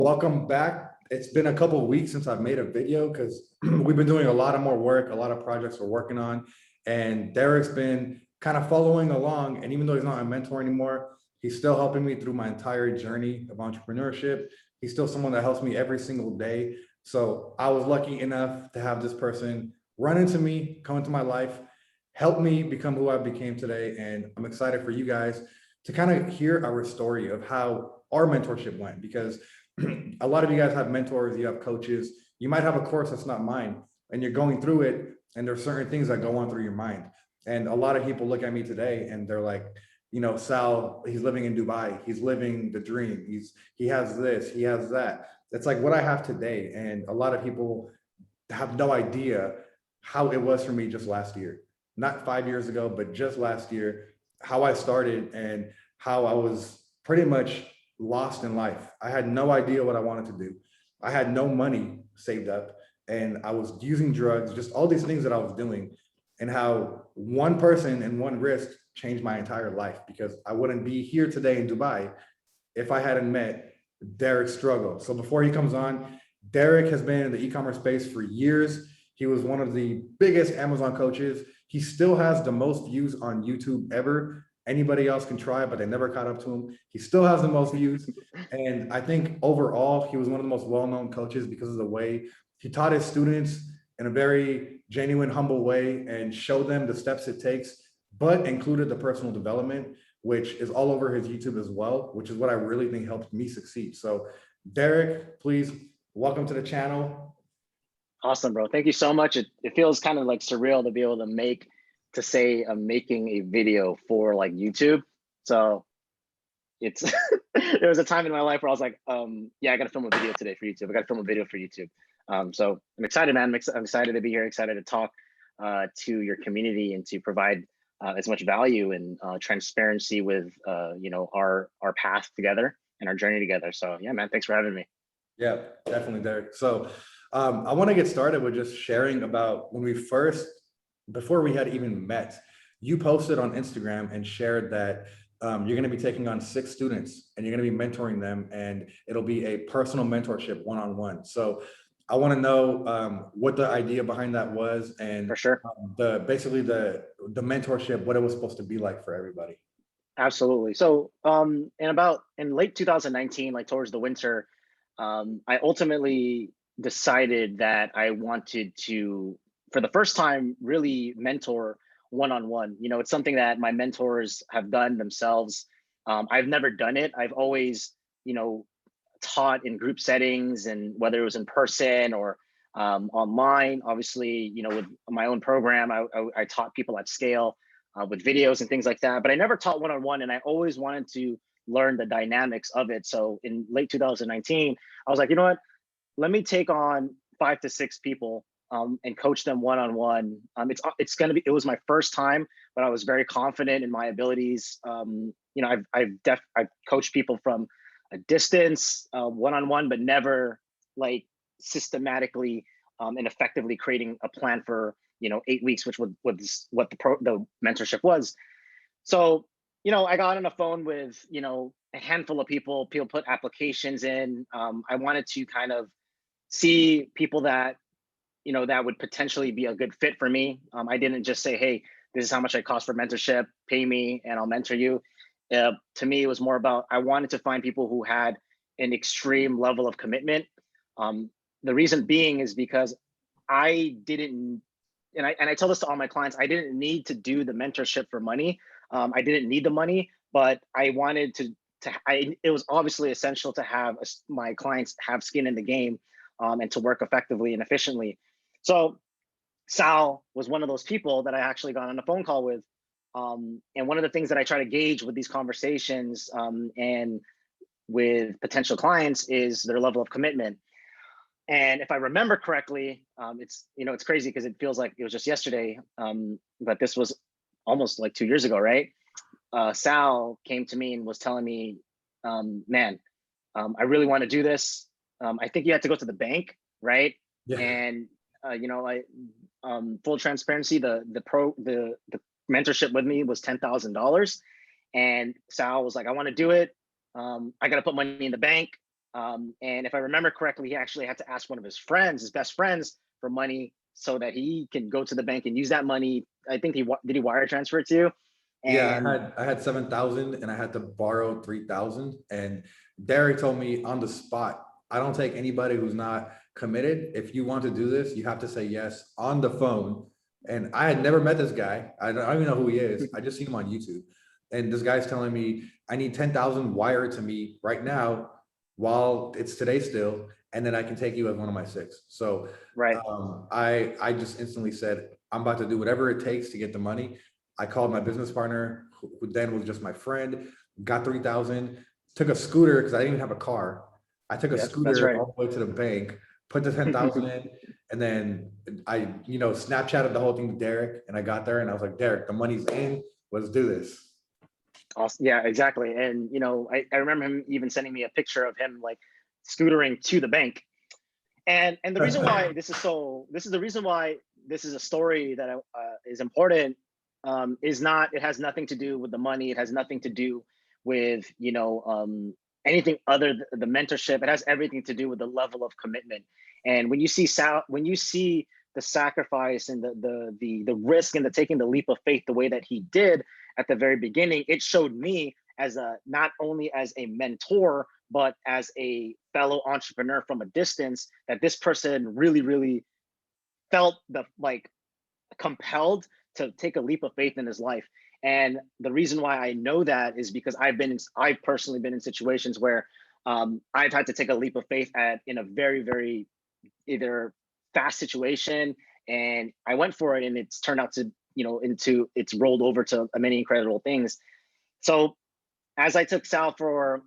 Welcome back. It's been a couple of weeks since I've made a video because we've been doing a lot of more work, a lot of projects we're working on. And Derek's been kind of following along. And even though he's not a mentor anymore, he's still helping me through my entire journey of entrepreneurship. He's still someone that helps me every single day. So I was lucky enough to have this person run into me, come into my life, help me become who I became today. And I'm excited for you guys to kind of hear our story of how our mentorship went, because a lot of you guys have mentors, you have coaches, you might have a course that's not mine, and you're going through it, and there's certain things that go on through your mind. And a lot of people look at me today and they're like, Sal, he's living in Dubai, he's living the dream, he has this, he has that. It's like what I have today. And a lot of people have no idea how it was for me just last year, not 5 years ago, but just last year, how I started and how I was pretty much lost in life. I had no idea what I wanted to do. I had no money saved up and I was using drugs, just all these things that I was doing, and how one person and one risk changed my entire life, because I wouldn't be here today in Dubai if I hadn't met Derek's struggle. So before he comes on, Derek has been in the e-commerce space for years. He was one of the biggest Amazon coaches. He still has the most views on YouTube ever. Anybody else can try, but they never caught up to him. He still has the most views. And I think overall, he was one of the most well-known coaches because of the way he taught his students in a very genuine, humble way and showed them the steps it takes, but included the personal development, which is all over his YouTube as well, which is what I really think helped me succeed. So Derek, please welcome to the channel. Awesome, bro. Thank you so much. It feels kind of like surreal to be able to say I'm making a video for like YouTube. So it's there was a time in my life where I was like, yeah, I got to film a video today for YouTube. I got to film a video for YouTube. So I'm excited, man. I'm excited to be here. Excited to talk to your community and to provide as much value and transparency with our path together and our journey together. So yeah, man, thanks for having me. Yeah, definitely, Derek. So I want to get started with just sharing about when before we had even met, you posted on Instagram and shared that you're going to be taking on 6 students and you're going to be mentoring them, and it'll be a personal mentorship one-on-one. So I want to know what the idea behind that was, and for sure, basically the mentorship, what it was supposed to be like for everybody. Absolutely. So in late 2019, like towards the winter, I ultimately decided that I wanted to, for the first time, really mentor one-on-one. It's something that my mentors have done themselves. I've never done it. I've always, taught in group settings, and whether it was in person or online. Obviously, with my own program, I taught people at scale with videos and things like that. But I never taught one-on-one, and I always wanted to learn the dynamics of it. So in late 2019, I was like, you know what? Let me take on 5 to 6 people and coach them one-on-one. It was my first time, but I was very confident in my abilities. I've coached people from a distance one-on-one, but never like systematically and effectively creating a plan for 8 weeks, which was what the mentorship was. So I got on the phone with a handful of people. People put applications in. I wanted to kind of see people that that would potentially be a good fit for me. I didn't just say, hey, this is how much I cost for mentorship, pay me and I'll mentor you. To me, it was more about, I wanted to find people who had an extreme level of commitment. The reason being is because I didn't, and I tell this to all my clients, I didn't need to do the mentorship for money. I didn't need the money, but I wanted it was obviously essential to have my clients have skin in the game and to work effectively and efficiently. So Sal was one of those people that I actually got on a phone call with. And one of the things that I try to gauge with these conversations and with potential clients is their level of commitment. And if I remember correctly, it's crazy because it feels like it was just yesterday, but this was almost like 2 years ago, right? Sal came to me and was telling me, man, I really want to do this. I think you had to go to the bank, right? Yeah. And full transparency, the mentorship with me was $10,000, and Sal was like, I want to do it. I got to put money in the bank. And if I remember correctly, he actually had to ask one of his friends, his best friends, for money so that he can go to the bank and use that money. I think did he wire transfer it to you? Yeah, And I had 7,000 and I had to borrow 3,000. And Derek told me on the spot, I don't take anybody who's not committed. If you want to do this, you have to say yes on the phone. And I had never met this guy. I don't even know who he is. I just seen him on YouTube. And this guy's telling me I need 10,000 wired to me right now while it's today still, and then I can take you as one of my six. So right, I just instantly said, I'm about to do whatever it takes to get the money. I called my business partner, who then was just my friend, got 3,000, took a scooter because I didn't even have a car. I took a yeah, that's scooter right. all the way to the bank, put the 10,000 in, and then I, Snapchatted the whole thing to Derek, and I got there and I was like, Derek, the money's in, let's do this. Awesome. Yeah, exactly. And I remember him even sending me a picture of him like scootering to the bank. And the reason why this is the reason why this is a story that is important, is not, it has nothing to do with the money. It has nothing to do with anything other than the mentorship. It has everything to do with the level of commitment. And when you see the sacrifice and the risk and the taking the leap of faith the way that he did at the very beginning, it showed me as a, not only as a mentor, but as a fellow entrepreneur from a distance, that this person really, really felt the like compelled to take a leap of faith in his life. And the reason why I know that is because I've personally been in situations where I've had to take a leap of faith in a very, very either fast situation, and I went for it, and it's turned out to, it's rolled over to many incredible things. So as I took Sal for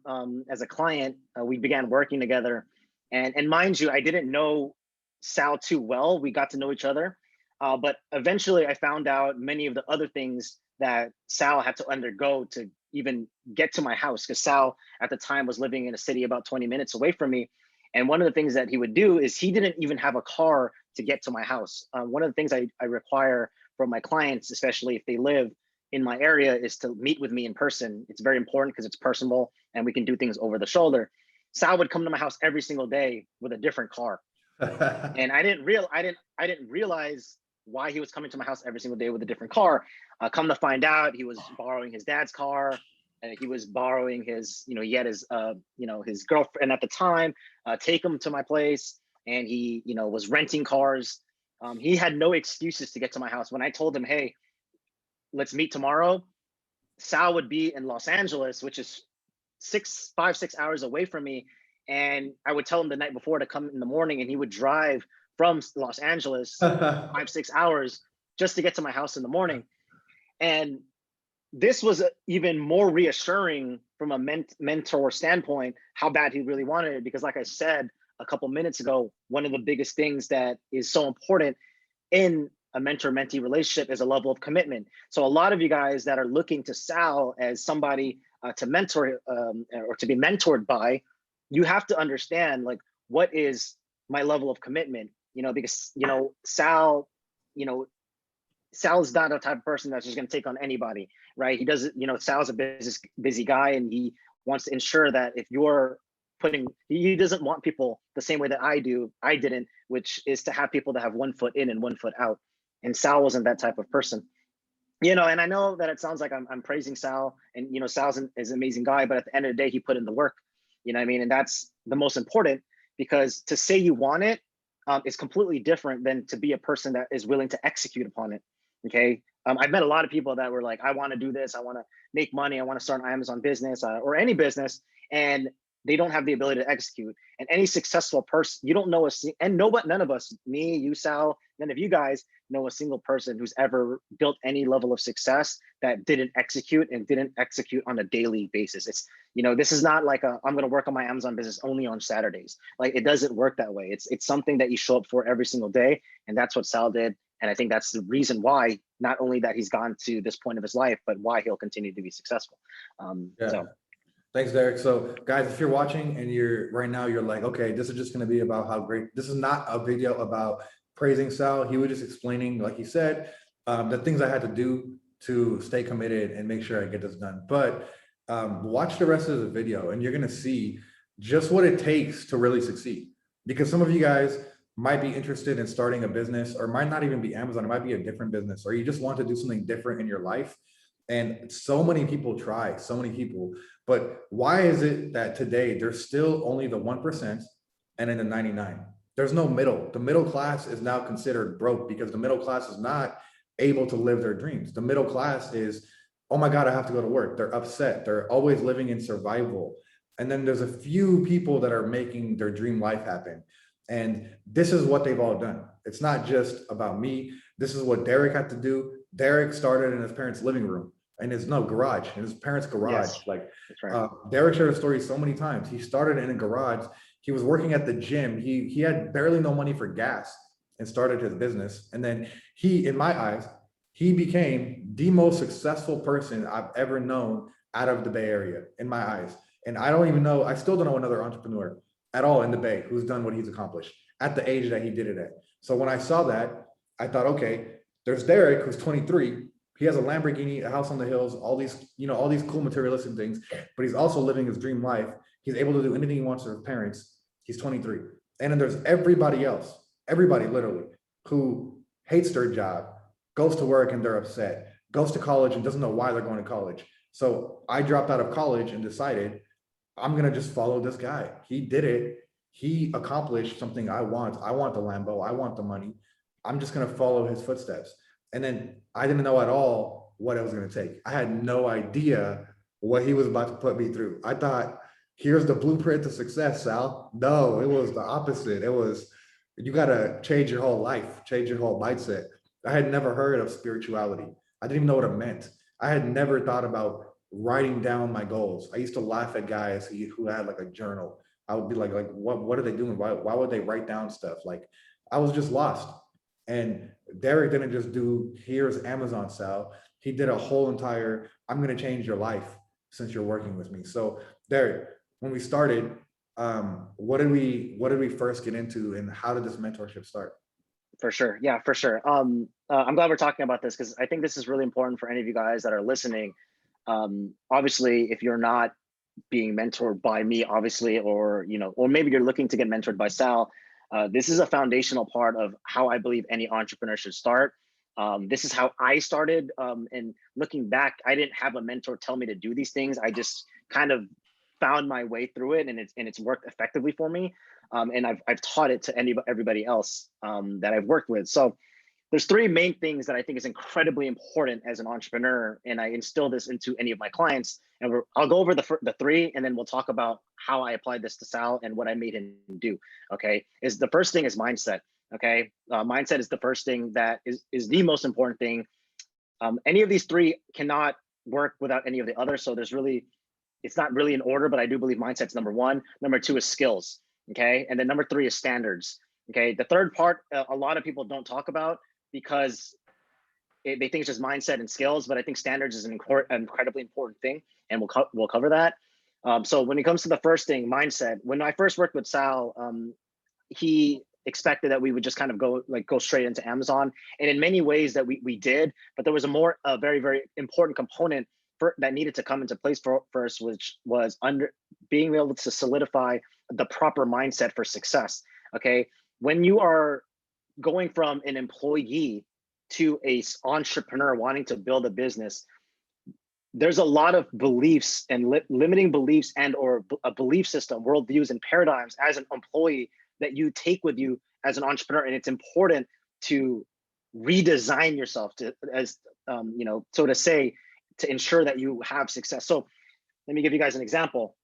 as a client, we began working together, and mind you, I didn't know Sal too well. We got to know each other, but eventually I found out many of the other things that Sal had to undergo to even get to my house, because Sal at the time was living in a city about 20 minutes away from me. And one of the things that he would do is he didn't even have a car to get to my house. One of the things I require from my clients, especially if they live in my area, is to meet with me in person. It's very important because it's personal and we can do things over the shoulder. Sal would come to my house every single day with a different car. And I didn't realize why he was coming to my house every single day with a different car. Come to find out, he was borrowing his dad's car, and he was borrowing his, he had his, his girlfriend at the time take him to my place, and he, was renting cars. He had no excuses to get to my house. When I told him, hey, let's meet tomorrow, Sal would be in Los Angeles, which is 6 hours away from me. And I would tell him the night before to come in the morning, and he would drive from Los Angeles 5 6 hours just to get to my house in the morning. And this was even more reassuring from a mentor standpoint, how bad he really wanted it. Because like I said a couple minutes ago, one of the biggest things that is so important in a mentor-mentee relationship is a level of commitment. So a lot of you guys that are looking to Sal as somebody to mentor or to be mentored by, you have to understand, like, what is my level of commitment? Because Sal, Sal's not a type of person that's just going to take on anybody, right? He doesn't, Sal's a busy guy, and he wants to ensure that if you're he doesn't want people the same way that I didn't, which is to have people that have 1 foot in and 1 foot out. And Sal wasn't that type of person. And I know that it sounds like I'm praising Sal, and Sal's is an amazing guy, but at the end of the day, he put in the work. You know what I mean? And that's the most important, because to say you want it is completely different than to be a person that is willing to execute upon it. Okay. I've met a lot of people that were like, I want to do this. I want to make money. I want to start an Amazon business or any business. And they don't have the ability to execute. And any successful person, you don't know none of us, me, you, Sal, none of you guys know a single person who's ever built any level of success that didn't execute on a daily basis. It's, this is not like I'm going to work on my Amazon business only on Saturdays. Like, it doesn't work that way. It's something that you show up for every single day. And that's what Sal did. And I think that's the reason why, not only that he's gone to this point of his life, but why he'll continue to be successful. So. Thanks, Derek. So guys, if you're watching and you're like, okay, this is just going to be about how great, this is not a video about praising Sal. He was just explaining, like he said, the things I had to do to stay committed and make sure I get this done. But watch the rest of the video, and you're going to see just what it takes to really succeed. Because some of you guys might be interested in starting a business, or might not even be Amazon, it might be a different business, or you just want to do something different in your life. And so many people try, so many people. But why is it that today there's still only the 1% and then the 99? There's no middle. The middle class is now considered broke because the middle class is not able to live their dreams. The middle class is, oh my God, I have to go to work. They're upset. They're always living in survival. And then there's a few people that are making their dream life happen. And this is what they've all done. It's not just about me. This is what Derek had to do. Derek started in his parents' living room, and his garage, in his parents' garage. Yes, Like, that's right. Derek shared a story so many times. He started in a garage. He was working at the gym. He had barely no money for gas and started his business. And then he, in my eyes, he became the most successful person I've ever known out of the Bay Area, in my eyes. And I don't even know, I still don't know another entrepreneur at all in the Bay who's done what he's accomplished at the age that he did it at. So when I saw that, I thought, okay, there's Derek, who's 23. He has a Lamborghini, a house on the hills, all these, all these cool materialistic things, but he's also living his dream life. He's able to do anything he wants to his parents. He's 23. And then there's everybody else, everybody literally, who hates their job, goes to work and they're upset, goes to college and doesn't know why they're going to college. So I dropped out of college and decided I'm going to just follow this guy. He did it. He accomplished something I want. I want the Lambo. I want the money. I'm just going to follow his footsteps. And then I didn't know at all what it was going to take. I had no idea what he was about to put me through. I thought, here's the blueprint to success, Sal. No, it was the opposite. It was, you got to change your whole life, change your whole mindset. I had never heard of spirituality. I didn't even know what it meant. I had never thought about writing down my goals. I used to laugh at guys who had like a journal. I would be like what are they doing? Why would they write down stuff? Like, I was just lost. And Derek didn't just do, here's Amazon, Sal. He did a whole entire, I'm going to change your life since you're working with me. So Derek, when we started, what did we first get into, and how did this mentorship start? For sure. Yeah, for sure. I'm glad we're talking about this because I think this is really important for any of you guys that are listening. Obviously, if you're not being mentored by me, obviously, or or maybe you're looking to get mentored by Sal, this is a foundational part of how I believe any entrepreneur should start. This is how I started. And looking back, I didn't have a mentor tell me to do these things. I just kind of found my way through it, and it's worked effectively for me. And I've taught it to everybody else that I've worked with. So there's three main things that I think is incredibly important as an entrepreneur, and I instill this into any of my clients. And I'll go over the three, and then we'll talk about how I applied this to Sal and what I made him do. Okay, is the first thing is mindset. Okay, mindset is the first thing that is the most important thing. Any of these three cannot work without any of the others. So it's not really in order, but I do believe mindset's number one. Number two is skills. Okay, and then number three is standards. Okay, the third part, a lot of people don't talk about because they think it's just mindset and skills, but I think standards is an incredibly important thing, and we'll cover that. So when it comes to the first thing, mindset, when I first worked with Sal, he expected that we would just kind of go straight into Amazon, and in many ways that we did, but there was a very, very important component that needed to come into place first, which was being able to solidify the proper mindset for success. Okay, when you are going from an employee to a entrepreneur wanting to build a business, there's a lot of beliefs and limiting beliefs and or a belief system, worldviews and paradigms as an employee that you take with you as an entrepreneur. And it's important to redesign yourself so to say, to ensure that you have success. So let me give you guys an example.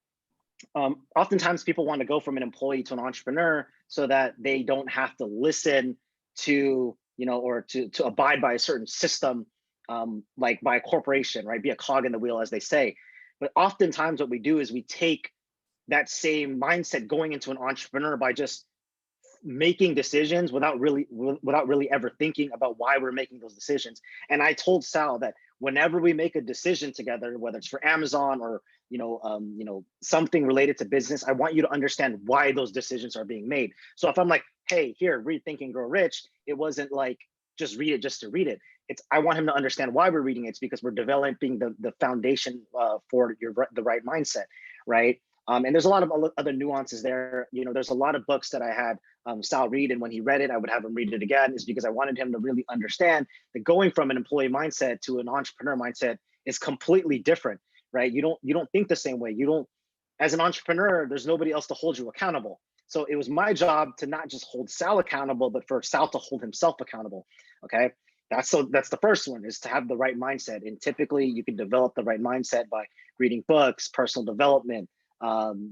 Oftentimes people want to go from an employee to an entrepreneur so that they don't have to listen to, or to abide by a certain system, like by a corporation, right? Be a cog in the wheel, as they say. But oftentimes what we do is we take that same mindset going into an entrepreneur by just making decisions without really ever thinking about why we're making those decisions. And I told Sal that whenever we make a decision together, whether it's for Amazon or something related to business, I want you to understand why those decisions are being made. So if I'm like, hey, here, read Think and Grow Rich, it wasn't like just read it just to read it. I want him to understand why we're reading it. It's because we're developing the foundation for the right mindset, right? And there's a lot of other nuances there. You know, there's a lot of books that I had Sal read, and when he read it, I would have him read it again, is because I wanted him to really understand that going from an employee mindset to an entrepreneur mindset is completely different, right? You don't think the same way. You don't, as an entrepreneur, there's nobody else to hold you accountable. So it was my job to not just hold Sal accountable, but for Sal to hold himself accountable. Okay. That's the first one, is to have the right mindset. And typically you can develop the right mindset by reading books, personal development,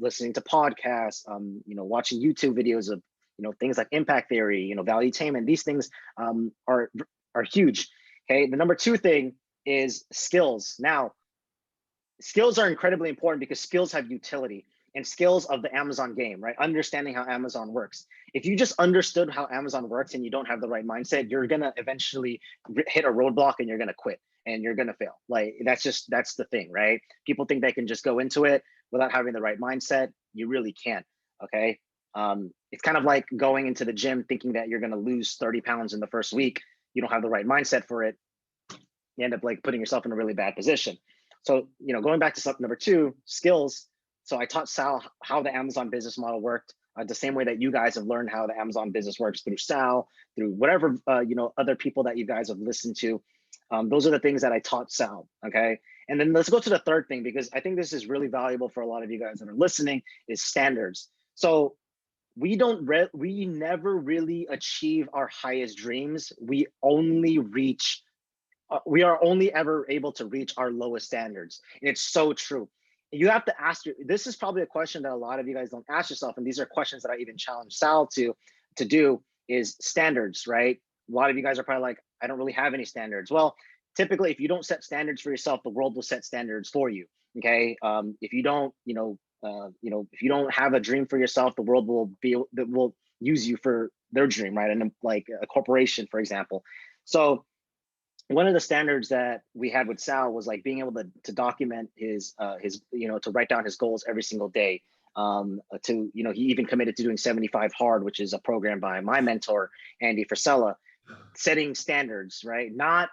listening to podcasts, watching YouTube videos of, things like impact theory, value attainment. These things are huge. Okay. The number two thing is skills. Now, skills are incredibly important because skills have utility, and skills of the Amazon game, right? Understanding how Amazon works. If you just understood how Amazon works and you don't have the right mindset, you're gonna eventually hit a roadblock and you're gonna quit and you're gonna fail. Like that's the thing, right? People think they can just go into it without having the right mindset. You really can't, okay? It's kind of like going into the gym thinking that you're gonna lose 30 pounds in the first week. You don't have the right mindset for it. You end up like putting yourself in a really bad position. So, going back to step number two, skills. So I taught Sal how the Amazon business model worked, the same way that you guys have learned how the Amazon business works through Sal, through whatever, other people that you guys have listened to. Those are the things that I taught Sal, okay? And then let's go to the third thing, because I think this is really valuable for a lot of you guys that are listening, is standards. So we never really achieve our highest dreams. We are only ever able to reach our lowest standards. And it's so true. You have to ask, this is probably a question that a lot of you guys don't ask yourself. And these are questions that I even challenge Sal to do, is standards, right? A lot of you guys are probably like, I don't really have any standards. Well, typically, if you don't set standards for yourself, the world will set standards for you. Okay. If you don't, if you don't have a dream for yourself, the world will use you for their dream, right? And like a corporation, for example. So one of the standards that we had with Sal was like being able to document his to write down his goals every single day. He even committed to doing 75 Hard, which is a program by my mentor, Andy Frisella, setting standards, right? Not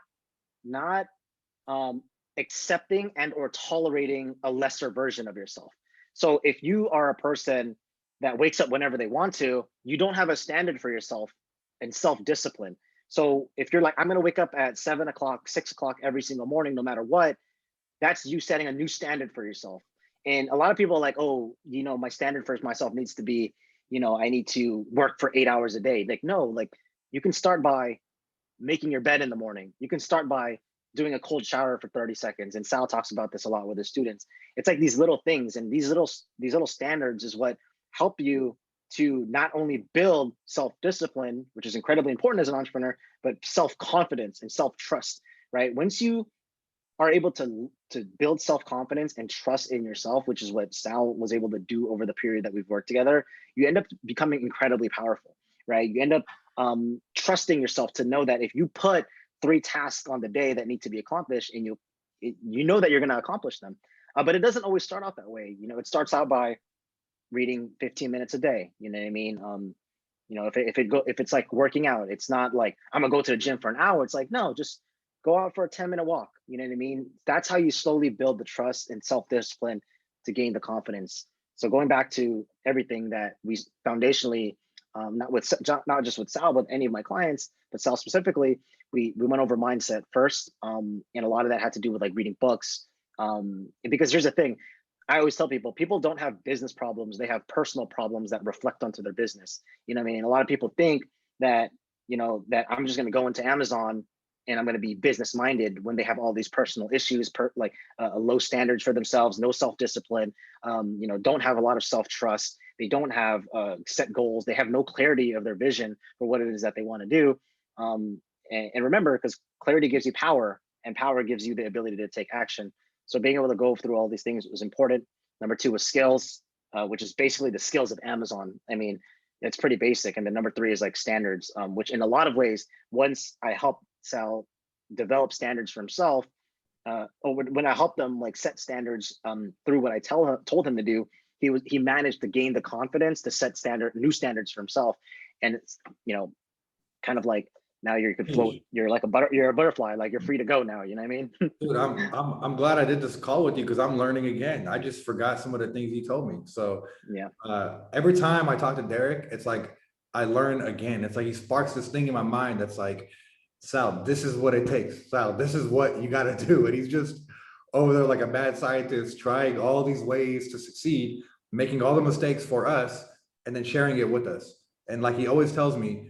accepting and or tolerating a lesser version of yourself. So if you are a person that wakes up whenever they want to, you don't have a standard for yourself and self-discipline. So if you're like, I'm going to wake up at 7 o'clock, 6 o'clock every single morning, no matter what, that's you setting a new standard for yourself. And a lot of people are like, oh, my standard for myself needs to be, I need to work for 8 hours a day. Like, no, like you can start by making your bed in the morning. You can start by doing a cold shower for 30 seconds. And Sal talks about this a lot with his students. It's like these little things, and these little standards is what help you to not only build self-discipline, which is incredibly important as an entrepreneur, but self-confidence and self-trust, right? Once you are able to build self-confidence and trust in yourself, which is what Sal was able to do over the period that we've worked together, you end up becoming incredibly powerful, right? You end up trusting yourself to know that if you put 3 tasks on the day that need to be accomplished, and you know that you're going to accomplish them. But it doesn't always start out that way. It starts out by reading 15 minutes a day. You know what I mean? If it's like working out, it's not like I'm gonna go to the gym for an hour. It's like, no, just go out for a 10-minute walk. You know what I mean? That's how you slowly build the trust and self-discipline to gain the confidence. So going back to everything that we foundationally, not just with Sal, but any of my clients, but Sal specifically, we went over mindset first. And a lot of that had to do with like reading books. Because here's the thing, I always tell people don't have business problems. They have personal problems that reflect onto their business. You know what I mean? A lot of people think that, that I'm just going to go into Amazon and I'm going to be business minded when they have all these personal issues, like low standards for themselves, no self-discipline, don't have a lot of self-trust. They don't have set goals. They have no clarity of their vision for what it is that they want to do. And remember, because clarity gives you power, and power gives you the ability to take action. So being able to go through all these things was important. Number 2 was skills, which is basically the skills of Amazon. I mean, it's pretty basic. And then number 3 is like standards, which in a lot of ways, once I help Sal develop standards for himself, or when I help them like set standards through what I told him to do, he managed to gain the confidence to set new standards for himself. And it's, kind of like, Now you could float. You're like you're a butterfly, like you're free to go now. You know what I mean? Dude, I'm glad I did this call with you because I'm learning again. I just forgot some of the things you told me. So Yeah. every time I talk to Derek, it's like I learn again. It's like he sparks this thing in my mind that's like, Sal, this is what it takes. Sal, this is what you got to do. And he's just over there like a mad scientist, trying all these ways to succeed, making all the mistakes for us, and then sharing it with us. And like he always tells me,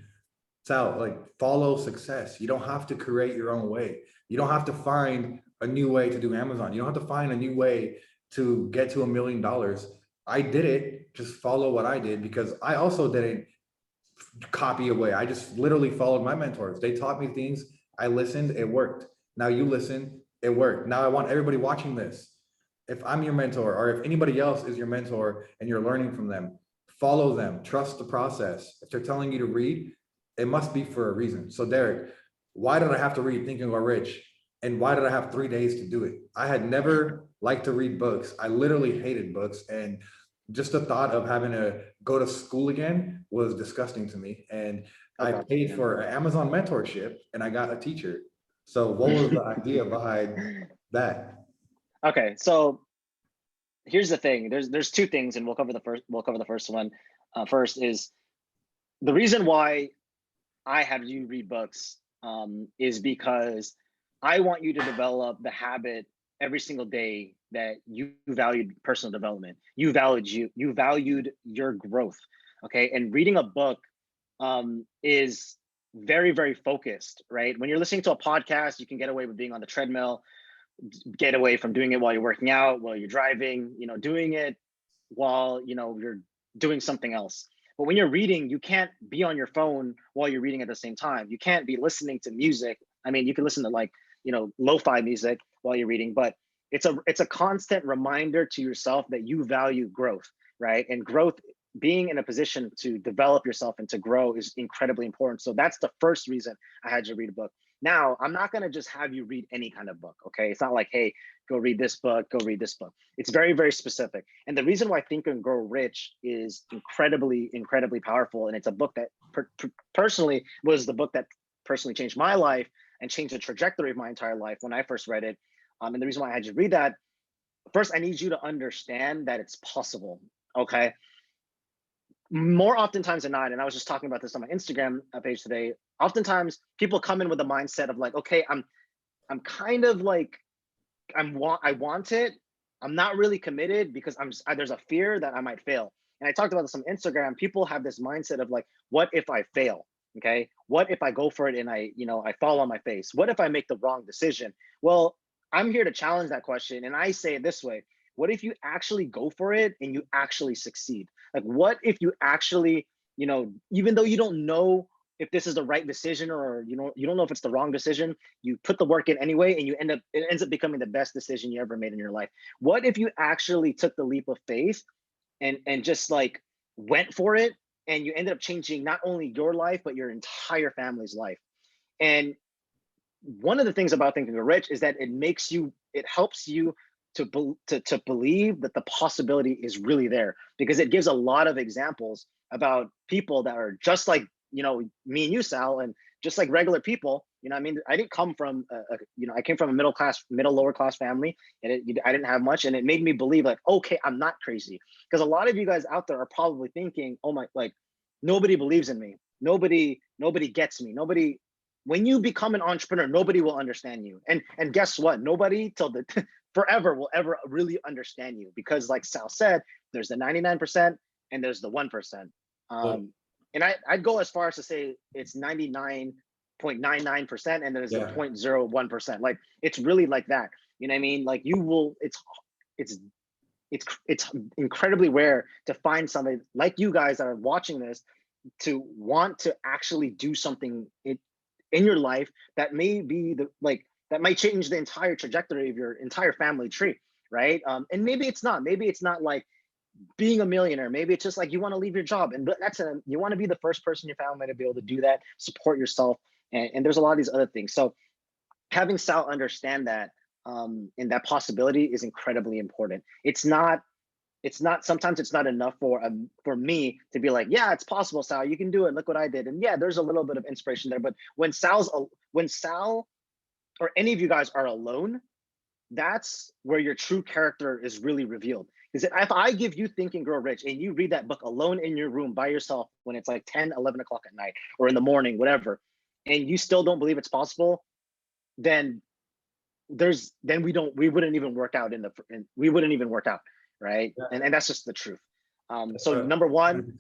Sal, like follow success. You don't have to create your own way. You don't have to find a new way to do Amazon. You don't have to find a new way to get to $1 million. I did it. Just follow what I did because I also didn't copy away. I just literally followed my mentors. They taught me things. I listened. It worked. Now you listen. It worked. Now I want everybody watching this. If I'm your mentor or if anybody else is your mentor and you're learning from them, follow them. Trust the process. If they're telling you to read, it must be for a reason. So Derek, why did I have to read Think and Grow Rich? And why did I have 3 days to do it? I had never liked to read books. I literally hated books. And just the thought of having to go to school again was disgusting to me. And I Okay. paid for an Amazon mentorship and I got a teacher. So what was the idea behind that? Okay, so here's the thing. There's two things, and we'll cover the first one. First is the reason why I have you read books is because I want you to develop the habit every single day that you valued personal development. You valued your growth. Okay, and reading a book is very, very focused, right? When you're listening to a podcast, you can get away with being on the treadmill, get away from doing it while you're working out, while you're driving, doing it while you're doing something else. But when you're reading, you can't be on your phone while you're reading at the same time. You can't be listening to music. I mean, you can listen to like lo-fi music while you're reading, but it's a constant reminder to yourself that you value growth, right? And growth, being in a position to develop yourself and to grow, is incredibly important. So that's the first reason I had you read a book. Now, I'm not going to just have you read any kind of book, okay? It's not like, hey, go read this book, go read this book. It's very, very specific. And the reason why Think and Grow Rich is incredibly, incredibly powerful, and it's a book that personally was the book that personally changed my life and changed the trajectory of my entire life when I first read it. And the reason why I had you read that, first, I need you to understand that it's possible, okay? More oftentimes than not, and I was just talking about this on my Instagram page today, oftentimes people come in with the mindset of like, okay, I'm kind of like, I want it. I'm not really committed because there's a fear that I might fail. And I talked about this on Instagram. People have this mindset of like, what if I fail? Okay. What if I go for it and I fall on my face? What if I make the wrong decision? Well, I'm here to challenge that question. And I say it this way: what if you actually go for it and you actually succeed? Like, what if you actually, even though you don't know if this is the right decision, or you don't know if it's the wrong decision, you put the work in anyway, and it ends up becoming the best decision you ever made in your life. What if you actually took the leap of faith and just like went for it, and you ended up changing not only your life but your entire family's life? And one of the things about Think and Grow Rich is that it helps you to believe that the possibility is really there, because it gives a lot of examples about people that are just like me and you, Sal, and just like regular people. I mean, I didn't come from I came from a lower class family, and I didn't have much, and it made me believe like, okay, I'm not crazy. Because a lot of you guys out there are probably thinking, oh my, like, nobody believes in me, nobody gets me, nobody. When you become an entrepreneur, nobody will understand you, and guess what? Nobody till the forever will ever really understand you, because like Sal said, there's the 99% and there's the 1%. And I'd go as far as to say it's 99.99%, and there's the 0.01%. Like, it's really like that. You know what I mean? Like, it's incredibly rare to find somebody like you guys that are watching this to want to actually do something in your life that may be that might change the entire trajectory of your entire family tree, right? And maybe it's not like being a millionaire. Maybe it's just like you want to leave your job, and you want to be the first person in your family to be able to do that, support yourself, and there's a lot of these other things. So having Sal understand that and that possibility is incredibly important. It's not sometimes it's not enough for me to be like, yeah, it's possible, Sal, you can do it. Look what I did. And yeah, there's a little bit of inspiration there. But when Sal or any of you guys are alone, that's where your true character is really revealed. Because if I give you Think and Grow Rich and you read that book alone in your room by yourself when it's like 10, 11 o'clock at night or in the morning, whatever, and you still don't believe it's possible, then we wouldn't even work out we wouldn't even work out, right? Yeah. And that's just the truth. So number one,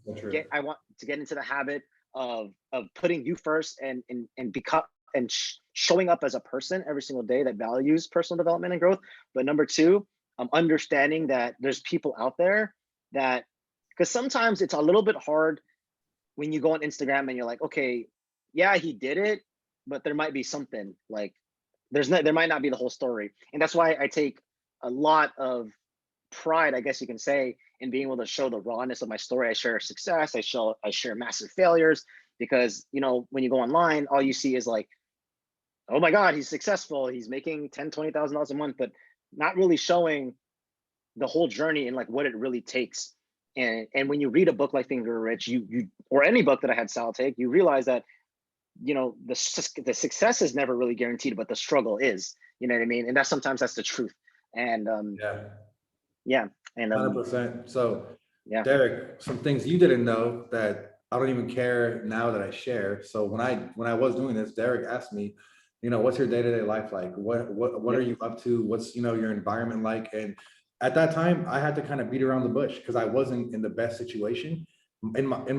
I want to get into the habit of putting you first and become and showing up as a person every single day that values personal development and growth. But number two, understanding that there's people out there that, because sometimes it's a little bit hard when you go on Instagram and you're like, okay, yeah, he did it, but there might be something like there might not be the whole story. And that's why I take a lot of pride, I guess you can say, in being able to show the rawness of my story. I share success, I share massive failures, because when you go online, all you see is like, oh my God, he's successful, he's making $10,000, $20,000 a month, but not really showing the whole journey and like what it really takes. And when you read a book like Think and Grow Rich, you or any book that I had Sal take, you realize that the success is never really guaranteed, but the struggle is. You know what I mean? And sometimes that's the truth. And yeah, and 100%. So yeah, Derek, some things you didn't know that I don't even care now that I share. So when I was doing this, Derek asked me, what's your day-to-day life like? What are you up to? What's your environment like? And at that time, I had to kind of beat around the bush because I wasn't in the best situation for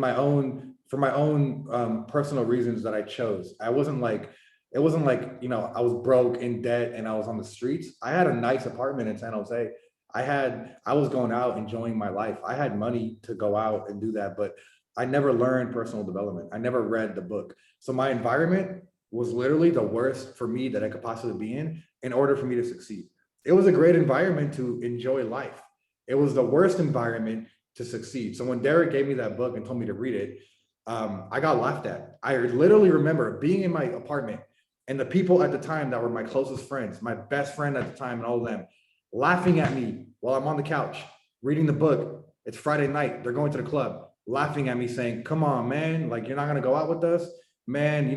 my own personal reasons that I chose. It wasn't like I was broke, in debt, and I was on the streets. I had a nice apartment in San Jose. I was going out enjoying my life. I had money to go out and do that, but I never learned personal development. I never read the book. So my environment was literally the worst for me that I could possibly be in order for me to succeed. It was a great environment to enjoy life. It was the worst environment to succeed. So when Derek gave me that book and told me to read it, I got laughed at. I literally remember being in my apartment and the people at the time that were my closest friends, my best friend at the time and all of them, laughing at me while I'm on the couch, reading the book. It's Friday night. They're going to the club, laughing at me saying, come on, man, like you're not going to go out with us, man.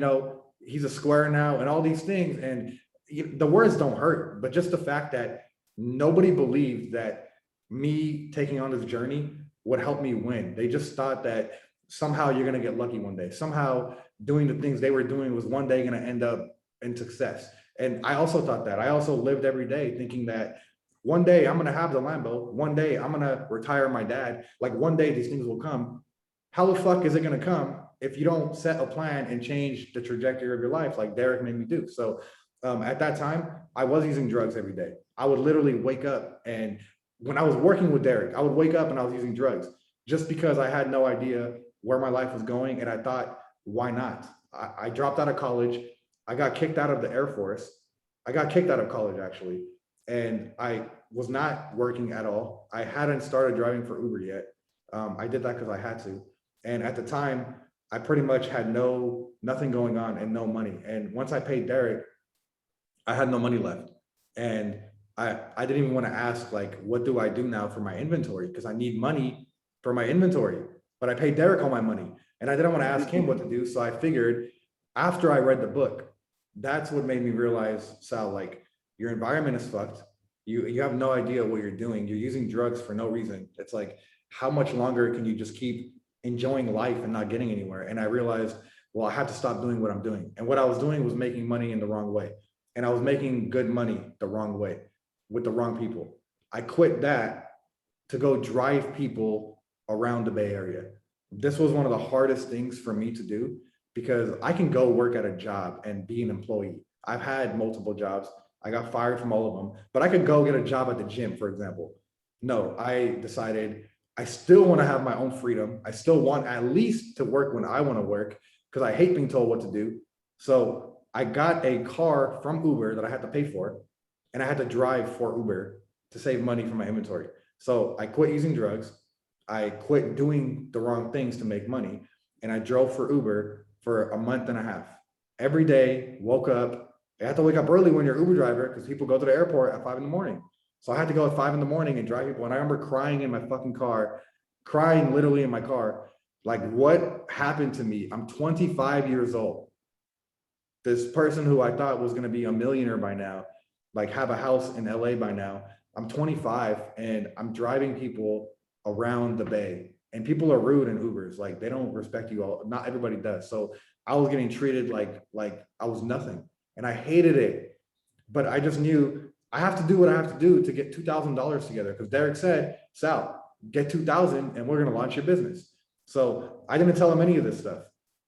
He's a square now and all these things. And the words don't hurt, but just the fact that nobody believed that me taking on this journey would help me win. They just thought that somehow you're going to get lucky one day. Somehow doing the things they were doing was one day going to end up in success. And I also thought that. I also lived every day thinking that one day I'm going to have the Lambo. One day I'm going to retire my dad. Like one day these things will come. How the fuck is it going to come if you don't set a plan and change the trajectory of your life like Derek made me do? So at that time, I was using drugs every day. I would literally wake up, and when I was working with Derek, I would wake up and I was using drugs just because I had no idea where my life was going. And I thought, why not? I dropped out of college. I got kicked out of the Air Force. I got kicked out of college, actually. And I was not working at all. I hadn't started driving for Uber yet. I did that because I had to. And at the time, I pretty much had nothing going on and no money. And once I paid Derek, I had no money left. And I didn't even want to ask, like, what do I do now for my inventory? Because I need money for my inventory. But I paid Derek all my money. And I didn't want to ask him what to do. So I figured after I read the book, that's what made me realize, Sal, like, your environment is fucked. You have no idea what you're doing. You're using drugs for no reason. It's like, how much longer can you just keep enjoying life and not getting anywhere? And I realized, well, I have to stop doing what I'm doing. And what I was doing was making money in the wrong way. And I was making good money the wrong way with the wrong people. I quit that to go drive people around the Bay Area. This was one of the hardest things for me to do because I can go work at a job and be an employee. I've had multiple jobs. I got fired from all of them, but I could go get a job at the gym, for example. No, I decided I still want to have my own freedom. I still want at least to work when I want to work because I hate being told what to do. So I got a car from Uber that I had to pay for, and I had to drive for Uber to save money for my inventory. So I quit using drugs. I quit doing the wrong things to make money. And I drove for Uber for a month and a half. Every day, woke up. I have to wake up early when you're an Uber driver because people go to the airport at 5 in the morning. So I had to go at 5 in the morning and drive people. And I remember crying in my fucking car, crying literally in my car. Like, what happened to me? I'm 25 years old. This person who I thought was going to be a millionaire by now, like have a house in LA by now. I'm 25 and I'm driving people around the Bay, and people are rude in Ubers. Like, they don't respect you all. Not everybody does. So I was getting treated like I was nothing, and I hated it. But I just knew I have to do what I have to do to get $2,000 together, because Derek said, Sal, get 2,000 and we're going to launch your business. So I didn't tell him any of this stuff.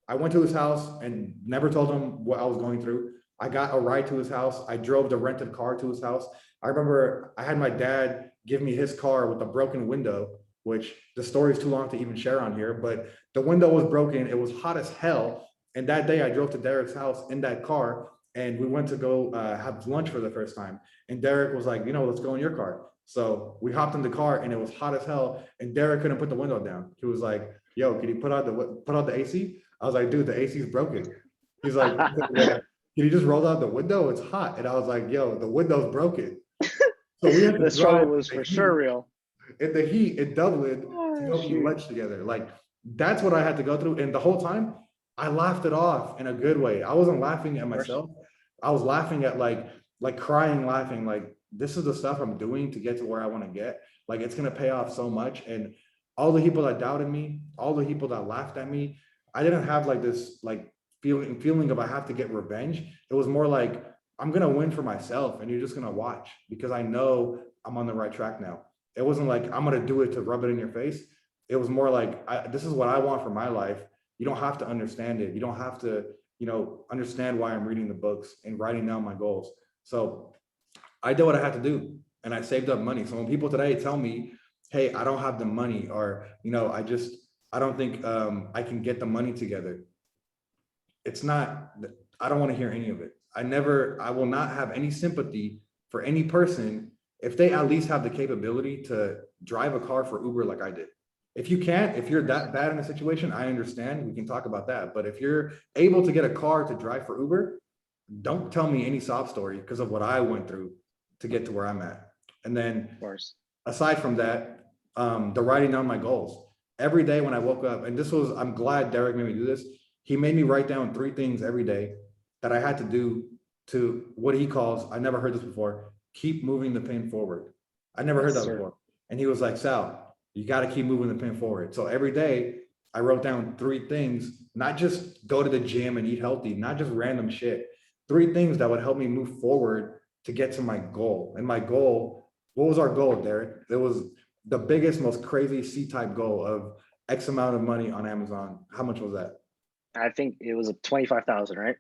I went to his house and never told him what I was going through. I got a ride to his house. I drove the rented car to his house. I remember I had my dad give me his car with a broken window, which the story is too long to even share on here, but the window was broken. It was hot as hell. And that day I drove to Derek's house in that car, and we went to go have lunch for the first time. And Derek was like, let's go in your car. So we hopped in the car and it was hot as hell. And Derek couldn't put the window down. He was like, yo, can you put out the AC? I was like, dude, the AC is broken. He's like, can you just roll out the window? It's hot. And I was like, yo, the window's broken. So we had to The struggle drive was for sure real. in the heat in Dublin to Oh, go eat shoot. lunch together. Like, that's what I had to go through. And the whole time I laughed it off in a good way. I wasn't laughing at myself. I was laughing at like crying, laughing, like, this is the stuff I'm doing to get to where I want to get. Like, it's going to pay off so much. And all the people that doubted me, all the people that laughed at me, I didn't have like this like feeling of I have to get revenge. It was more like, I'm going to win for myself and you're just going to watch, because I know I'm on the right track now. It wasn't like I'm going to do it to rub it in your face. It was more like, this is what I want for my life. You don't have to understand it. You don't have to, understand why I'm reading the books and writing down my goals. So I did what I had to do, and I saved up money. So when people today tell me, hey, I don't have the money, or, I don't think I can get the money together, it's not, I don't want to hear any of it. I will not have any sympathy for any person if they at least have the capability to drive a car for Uber like I did. If you can't, if you're that bad in a situation, I understand, we can talk about that. But if you're able to get a car to drive for Uber, don't tell me any sob story because of what I went through to get to where I'm at. And then, Of course. aside from that, the writing down my goals. Every day when I woke up, and I'm glad Derek made me do this. He made me write down 3 things every day that I had to do to what he calls, I never heard this before, keep moving the pin forward. I never heard that before. And he was like, Sal, you got to keep moving the pin forward. So every day I wrote down 3 things, not just go to the gym and eat healthy, not just random shit, 3 things that would help me move forward to get to my goal. And my goal, what was our goal, Derek? It was the biggest, most crazy C-type goal of X amount of money on Amazon. How much was that? I think it was a 25,000, right?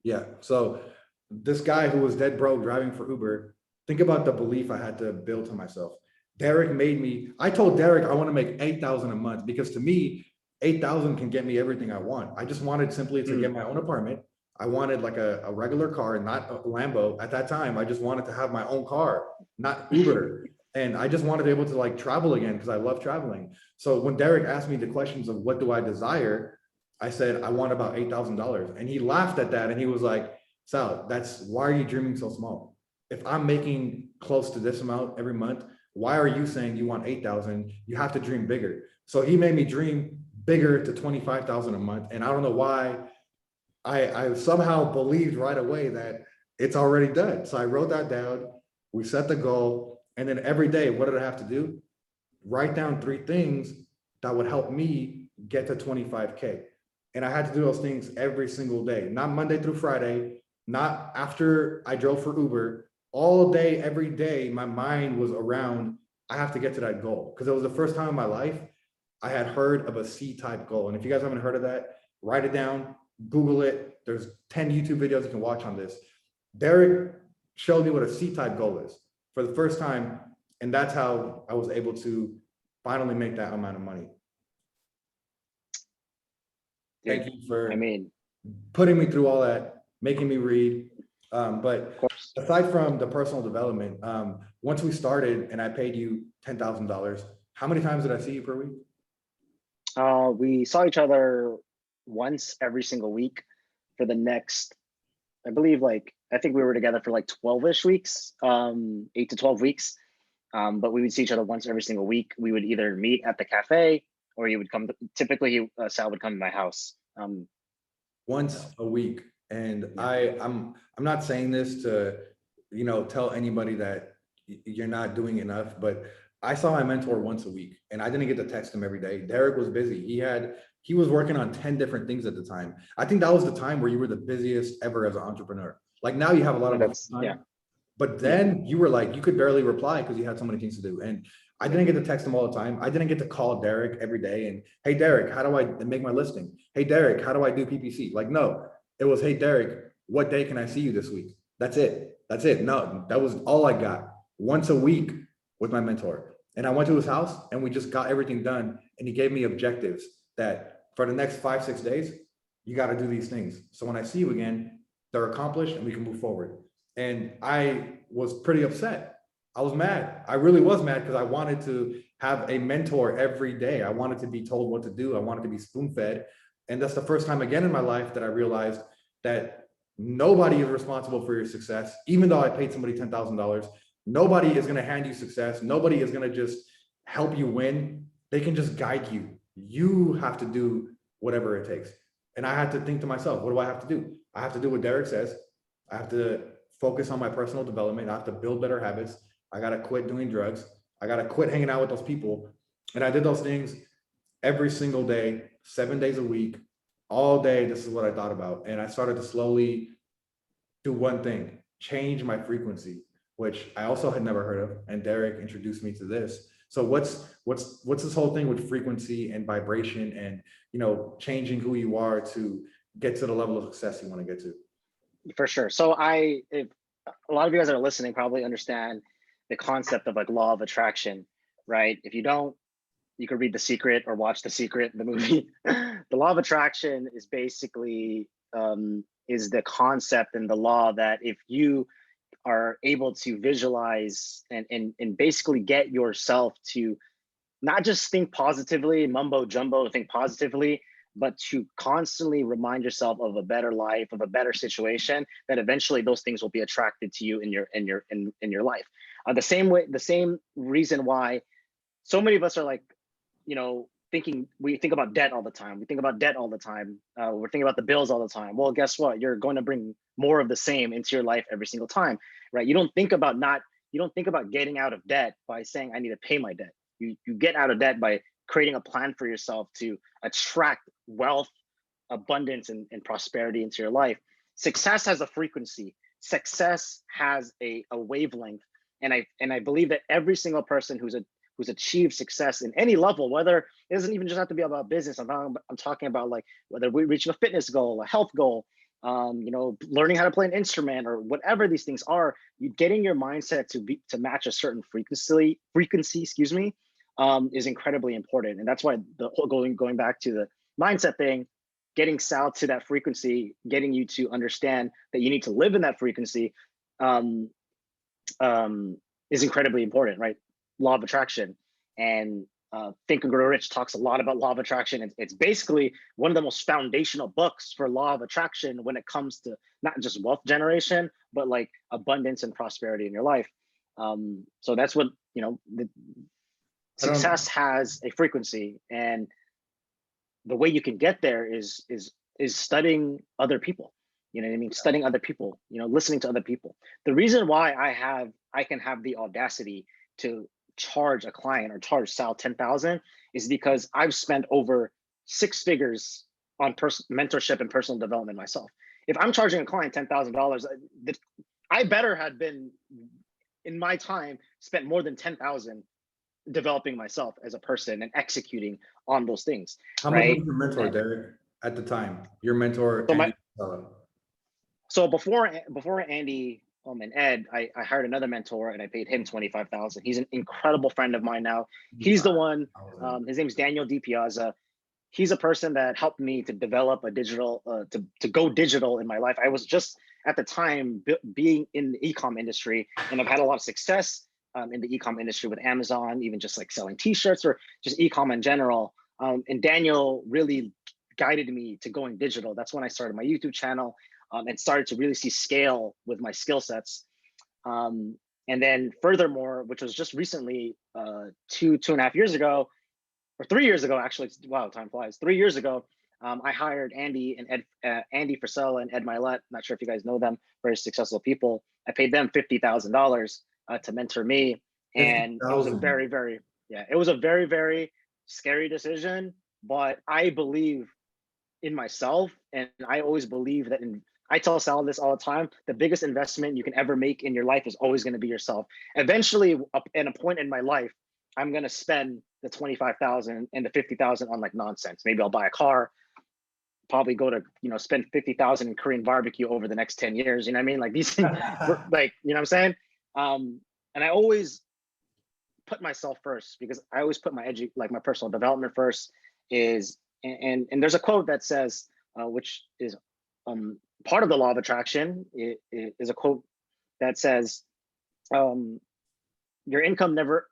Yeah. So this guy who was dead broke driving for Uber, think about the belief I had to build to myself. Derek made me, I told Derek I want to make 8,000 a month, because to me, 8,000 can get me everything I want. I just wanted simply to get my own apartment. I wanted like a regular car, not a Lambo. At that time, I just wanted to have my own car, not Uber. And I just wanted to be able to like travel again, because I love traveling. So when Derek asked me the questions of what do I desire, I said, I want about $8,000. And he laughed at that. And he was like, Sal, why are you dreaming so small? If I'm making close to this amount every month, why are you saying you want 8,000? You have to dream bigger. So he made me dream bigger to 25,000 a month. And I don't know why I somehow believed right away that it's already done. So I wrote that down. We set the goal. And then every day, what did I have to do? Write down 3 things that would help me get to 25K. And I had to do those things every single day, not Monday through Friday, not after I drove for Uber. All day, every day, my mind was around, I have to get to that goal. Because it was the first time in my life I had heard of a C-type goal. And if you guys haven't heard of that, write it down, Google it. There's 10 YouTube videos you can watch on this. Derek showed me what a C-type goal is for the first time. And that's how I was able to finally make that amount of money. Thank you for putting me through all that, making me read. But aside from the personal development, once we started and I paid you $10,000, how many times did I see you per week? We saw each other once every single week for the next, I believe, I think we were together for like 12-ish weeks, 8 to 12 weeks. but we would see each other once every single week. We would either meet at the cafe, or he would come. Typically, Sal would come to my house. Once a week. And Yeah. I'm not saying this to, tell anybody that you're not doing enough, but I saw my mentor once a week and I didn't get to text him every day. Derek was busy. He was working on 10 different things at the time. I think that was the time where you were the busiest ever as an entrepreneur. Like now you have a lot No, of that's yeah, time, but yeah, then you were like, you could barely reply because you had so many things to do. And I yeah. didn't get to text him all the time. I didn't get to call Derek every day and, hey, Derek, how do I make my listing? Hey, Derek, how do I do PPC? Like, no, it was, hey, Derek, what day can I see you this week? That's it. That's it. No, that was all I got once a week with my mentor. And I went to his house and we just got everything done. And he gave me objectives that for the next 5-6 days, you got to do these things. So when I see you again, they're accomplished and we can move forward. And I was pretty upset. I was mad. I really was mad because I wanted to have a mentor every day. I wanted to be told what to do. I wanted to be spoon fed. And that's the first time again in my life that I realized that nobody is responsible for your success. Even though I paid somebody $10,000, nobody is going to hand you success. Nobody is going to just help you win. They can just guide you. You have to do whatever it takes. And I had to think to myself, what do I have to do? I have to do what Derek says. I have to focus on my personal development. I have to build better habits. I got to quit doing drugs. I got to quit hanging out with those people. And I did those things every single day, 7 days a week, all day. This is what I thought about. And I started to slowly do one thing, change my frequency, which I also had never heard of. And Derek introduced me to this. So what's this whole thing with frequency and vibration and, changing who you are to get to the level of success you want to get to? For sure. So if a lot of you guys that are listening probably understand the concept of like law of attraction, right? If you don't, you could read The Secret or watch The Secret, the movie. The law of attraction is basically is the concept and the law that if you are able to visualize and basically get yourself to not just think positively, mumbo jumbo, think positively, but to constantly remind yourself of a better life, of a better situation, that eventually those things will be attracted to you in your life. The same reason why so many of us are like, we think about debt all the time. We think about debt all the time. We're thinking about the bills all the time. Well, guess what? You're going to bring more of the same into your life every single time, right? You don't think about getting out of debt by saying, I need to pay my debt. You get out of debt by creating a plan for yourself to attract wealth, abundance, and prosperity into your life. Success has a frequency. Success has a wavelength. And I believe that every single person who's achieved success in any level, whether it doesn't even just have to be about business. I'm talking about like whether we're reaching a fitness goal, a health goal, learning how to play an instrument or whatever these things are, you getting your mindset to match a certain frequency, excuse me, is incredibly important. And that's why the whole going back to the mindset thing, getting Sal to that frequency, getting you to understand that you need to live in that frequency, is incredibly important, right? Law of attraction. And Think and Grow Rich talks a lot about law of attraction. It's basically one of the most foundational books for law of attraction when it comes to not just wealth generation, but like abundance and prosperity in your life. So that's what, success has a frequency, and the way you can get there is studying other people. You know what I mean? Studying other people, listening to other people. The reason why I can have the audacity to charge a client or charge Sal 10,000 is because I've spent over 6 figures on mentorship and personal development myself. If I'm charging a client $10,000, I better had been in my time spent more than 10,000 developing myself as a person and executing on those things. How much was your mentor, Derek, at the time? Your mentor, Andy? So before Andy and Ed, I hired another mentor and I paid him 25,000. He's an incredible friend of mine now. He's the one. His name is Daniel DiPiazza. He's a person that helped me to develop a digital, to go digital in my life. I was just at the time being in the e-com industry, and I've had a lot of success in the e-com industry with Amazon, even just like selling T-shirts or just e-com in general. And Daniel really guided me to going digital. That's when I started my YouTube channel and started to really see scale with my skill sets. And then furthermore, which was just recently, 2.5 years ago, or 3 years ago, actually, wow, time flies. 3 years ago, I hired Andy and Andy Frisella and Ed Milet. Not sure if you guys know them, very successful people. I paid them $50,000 to mentor me. And it was a 50,000. very, very, yeah, it was a very, very scary decision, but I believe in myself. And I always believe that I tell Sal this all the time, the biggest investment you can ever make in your life is always going to be yourself. Eventually, at a point in my life, I'm going to spend the 25,000 and the 50,000 on like nonsense. Maybe I'll buy a car, probably go to, spend 50,000 in Korean barbecue over the next 10 years. You know what I mean? Like these things, like, you know what I'm saying? And I always put myself first, because I always put my my personal development first. And there's a quote that says, which is part of the law of attraction. It is a quote that says, your income never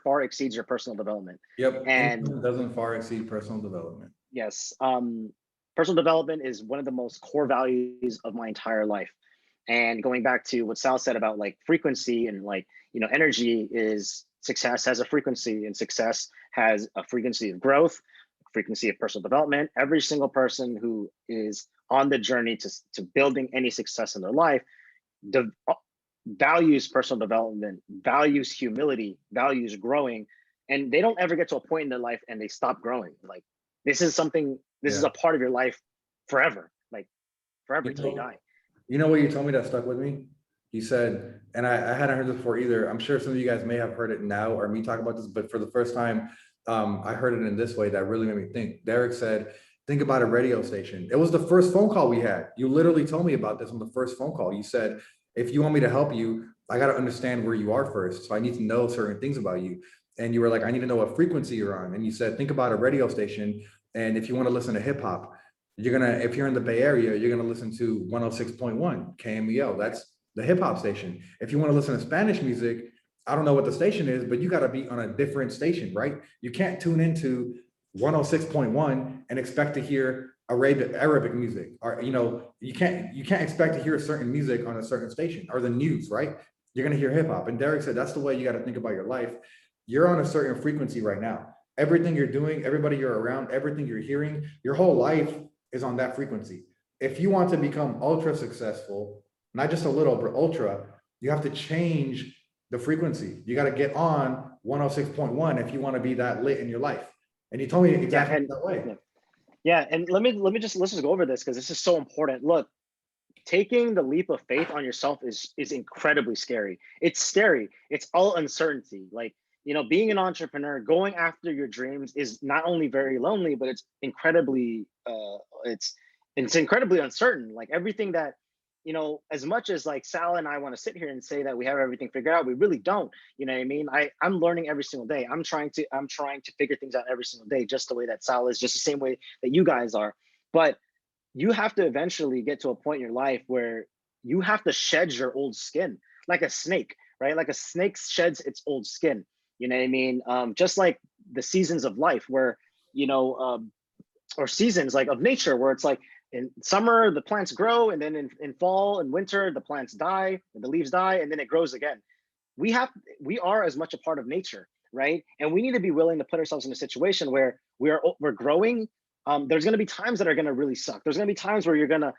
far exceeds your personal development. Yep. And Income doesn't far exceed personal development. yes, personal development is one of the most core values of my entire life. And going back to what Sal said about like frequency and like, energy, is success has a frequency, and success has a frequency of growth, frequency of personal development. Every single person who is on the journey to building any success in their life values personal development, values humility, values growing, and they don't ever get to a point in their life and they stop growing. Like this is a part of your life forever, like forever till you die. You know what you told me that stuck with me? You said, and I hadn't heard this before either. I'm sure some of you guys may have heard it now or me talk about this, but for the first time, I heard it in this way that really made me think. Derek said, think about a radio station. It was the first phone call we had. You literally told me about this on the first phone call. You said, if you want me to help you, I got to understand where you are first. So I need to know certain things about you. And you were like, I need to know what frequency you're on. And you said, think about a radio station. And if you want to listen to hip hop, if you're in the Bay Area, you're gonna listen to 106.1 KMEL. That's the hip hop station. If you want to listen to Spanish music, I don't know what the station is, but you got to be on a different station, right? You can't tune into 106.1 and expect to hear Arabic music, or you can't expect to hear certain music on a certain station, or the news, right? You're gonna hear hip hop. And Derek said that's the way you got to think about your life. You're on a certain frequency right now. Everything you're doing, everybody you're around, everything you're hearing, your whole life is on that frequency. If you want to become ultra successful, not just a little, but ultra, you have to change the frequency. You got to get on 106.1 if you want to be that lit in your life. And you told me exactly that way. Yeah, and let's just go over this, because this is so important. Look, taking the leap of faith on yourself is incredibly scary. It's scary. It's all uncertainty. Like, being an entrepreneur, going after your dreams is not only very lonely, but it's incredibly it's incredibly uncertain. Like everything that, as much as like Sal and I want to sit here and say that we have everything figured out, we really don't. You know what I mean? I'm learning every single day. I'm trying to figure things out every single day, just the way that Sal is, just the same way that you guys are. But you have to eventually get to a point in your life where you have to shed your old skin, like a snake, right? Like a snake sheds its old skin. You know what I mean? Just like the seasons of life, where, or seasons like of nature, where it's like in summer, the plants grow, and then in fall and winter, the plants die, and the leaves die, and then it grows again. We are as much a part of nature, right? And we need to be willing to put ourselves in a situation where we're growing. There's going to be times that are going to really suck. There's going to be times where you're going to,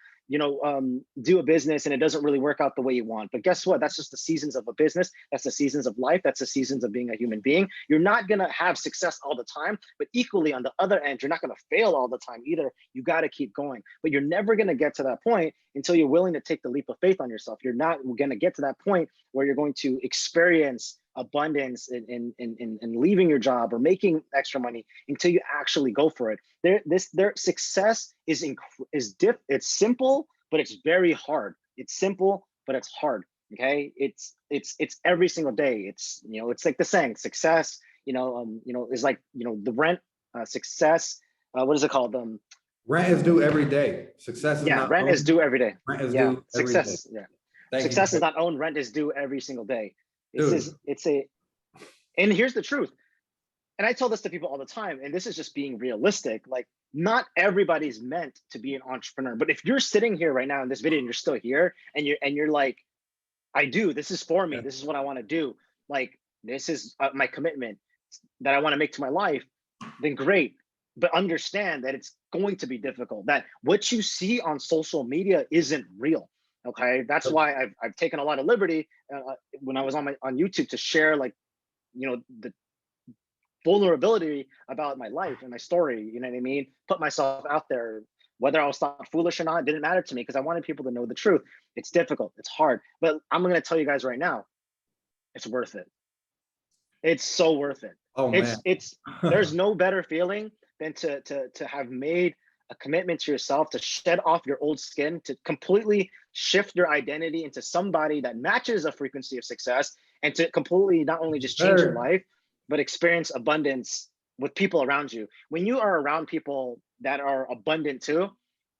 do a business and it doesn't really work out the way you want. But guess what? That's just the seasons of a business. That's the seasons of life. That's the seasons of being a human being. You're not going to have success all the time, but equally on the other end, you're not going to fail all the time either. You got to keep going, but you're never going to get to that point until you're willing to take the leap of faith on yourself. You're not going to get to that point where you're going to experience abundance in leaving your job or making extra money until you actually go for it. Their success it's simple, but it's very hard. It's simple, but it's hard. Okay, it's every single day. It's it's like the saying, success. Is like the rent. Success. What is it called? Rent is due every day. Success is not rent owned. Is due every day. Rent is Yeah, due success. every day. Yeah, success is not owned. Rent is due every single day. And here's the truth. and I tell this to people all the time, and this is just being realistic. Like, not everybody's meant to be an entrepreneur. But if you're sitting here right now in this video and you're still here, and you're like, I do, this is for me, Yeah. this is what I want to do, like, this is my commitment that I want to make to my life, then great. But understand that it's going to be difficult, that what you see on social media isn't real. Okay, that's why I've taken a lot of liberty when I was on YouTube to share, like, the vulnerability about my life and my story. You know what I mean? Put myself out there. Whether I was thought foolish or not didn't matter to me, because I wanted people to know the truth. It's difficult, it's hard, but I'm going to tell you guys right now, it's worth it. It's so worth it. Oh man. It's there's no better feeling than to have made a commitment to yourself, to shed off your old skin, to completely shift your identity into somebody that matches a frequency of success, and to completely not only just change your life, but experience abundance with people around you. When you are around people that are abundant too,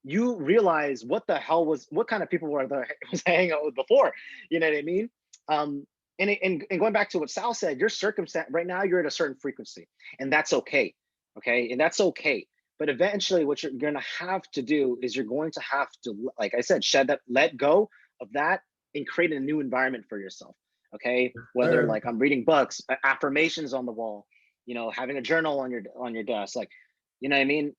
you realize what kind of people were there was hanging out with before. You know what I mean? And going back to what Sal said, your circumstance right now, you're at a certain frequency, and that's okay. Okay, and that's okay. But eventually, what you're going to have to do is you're going to have to, like I said, let go of that, and create a new environment for yourself. Okay, whether like I'm reading books, affirmations on the wall, having a journal on your desk, like, you know what I mean.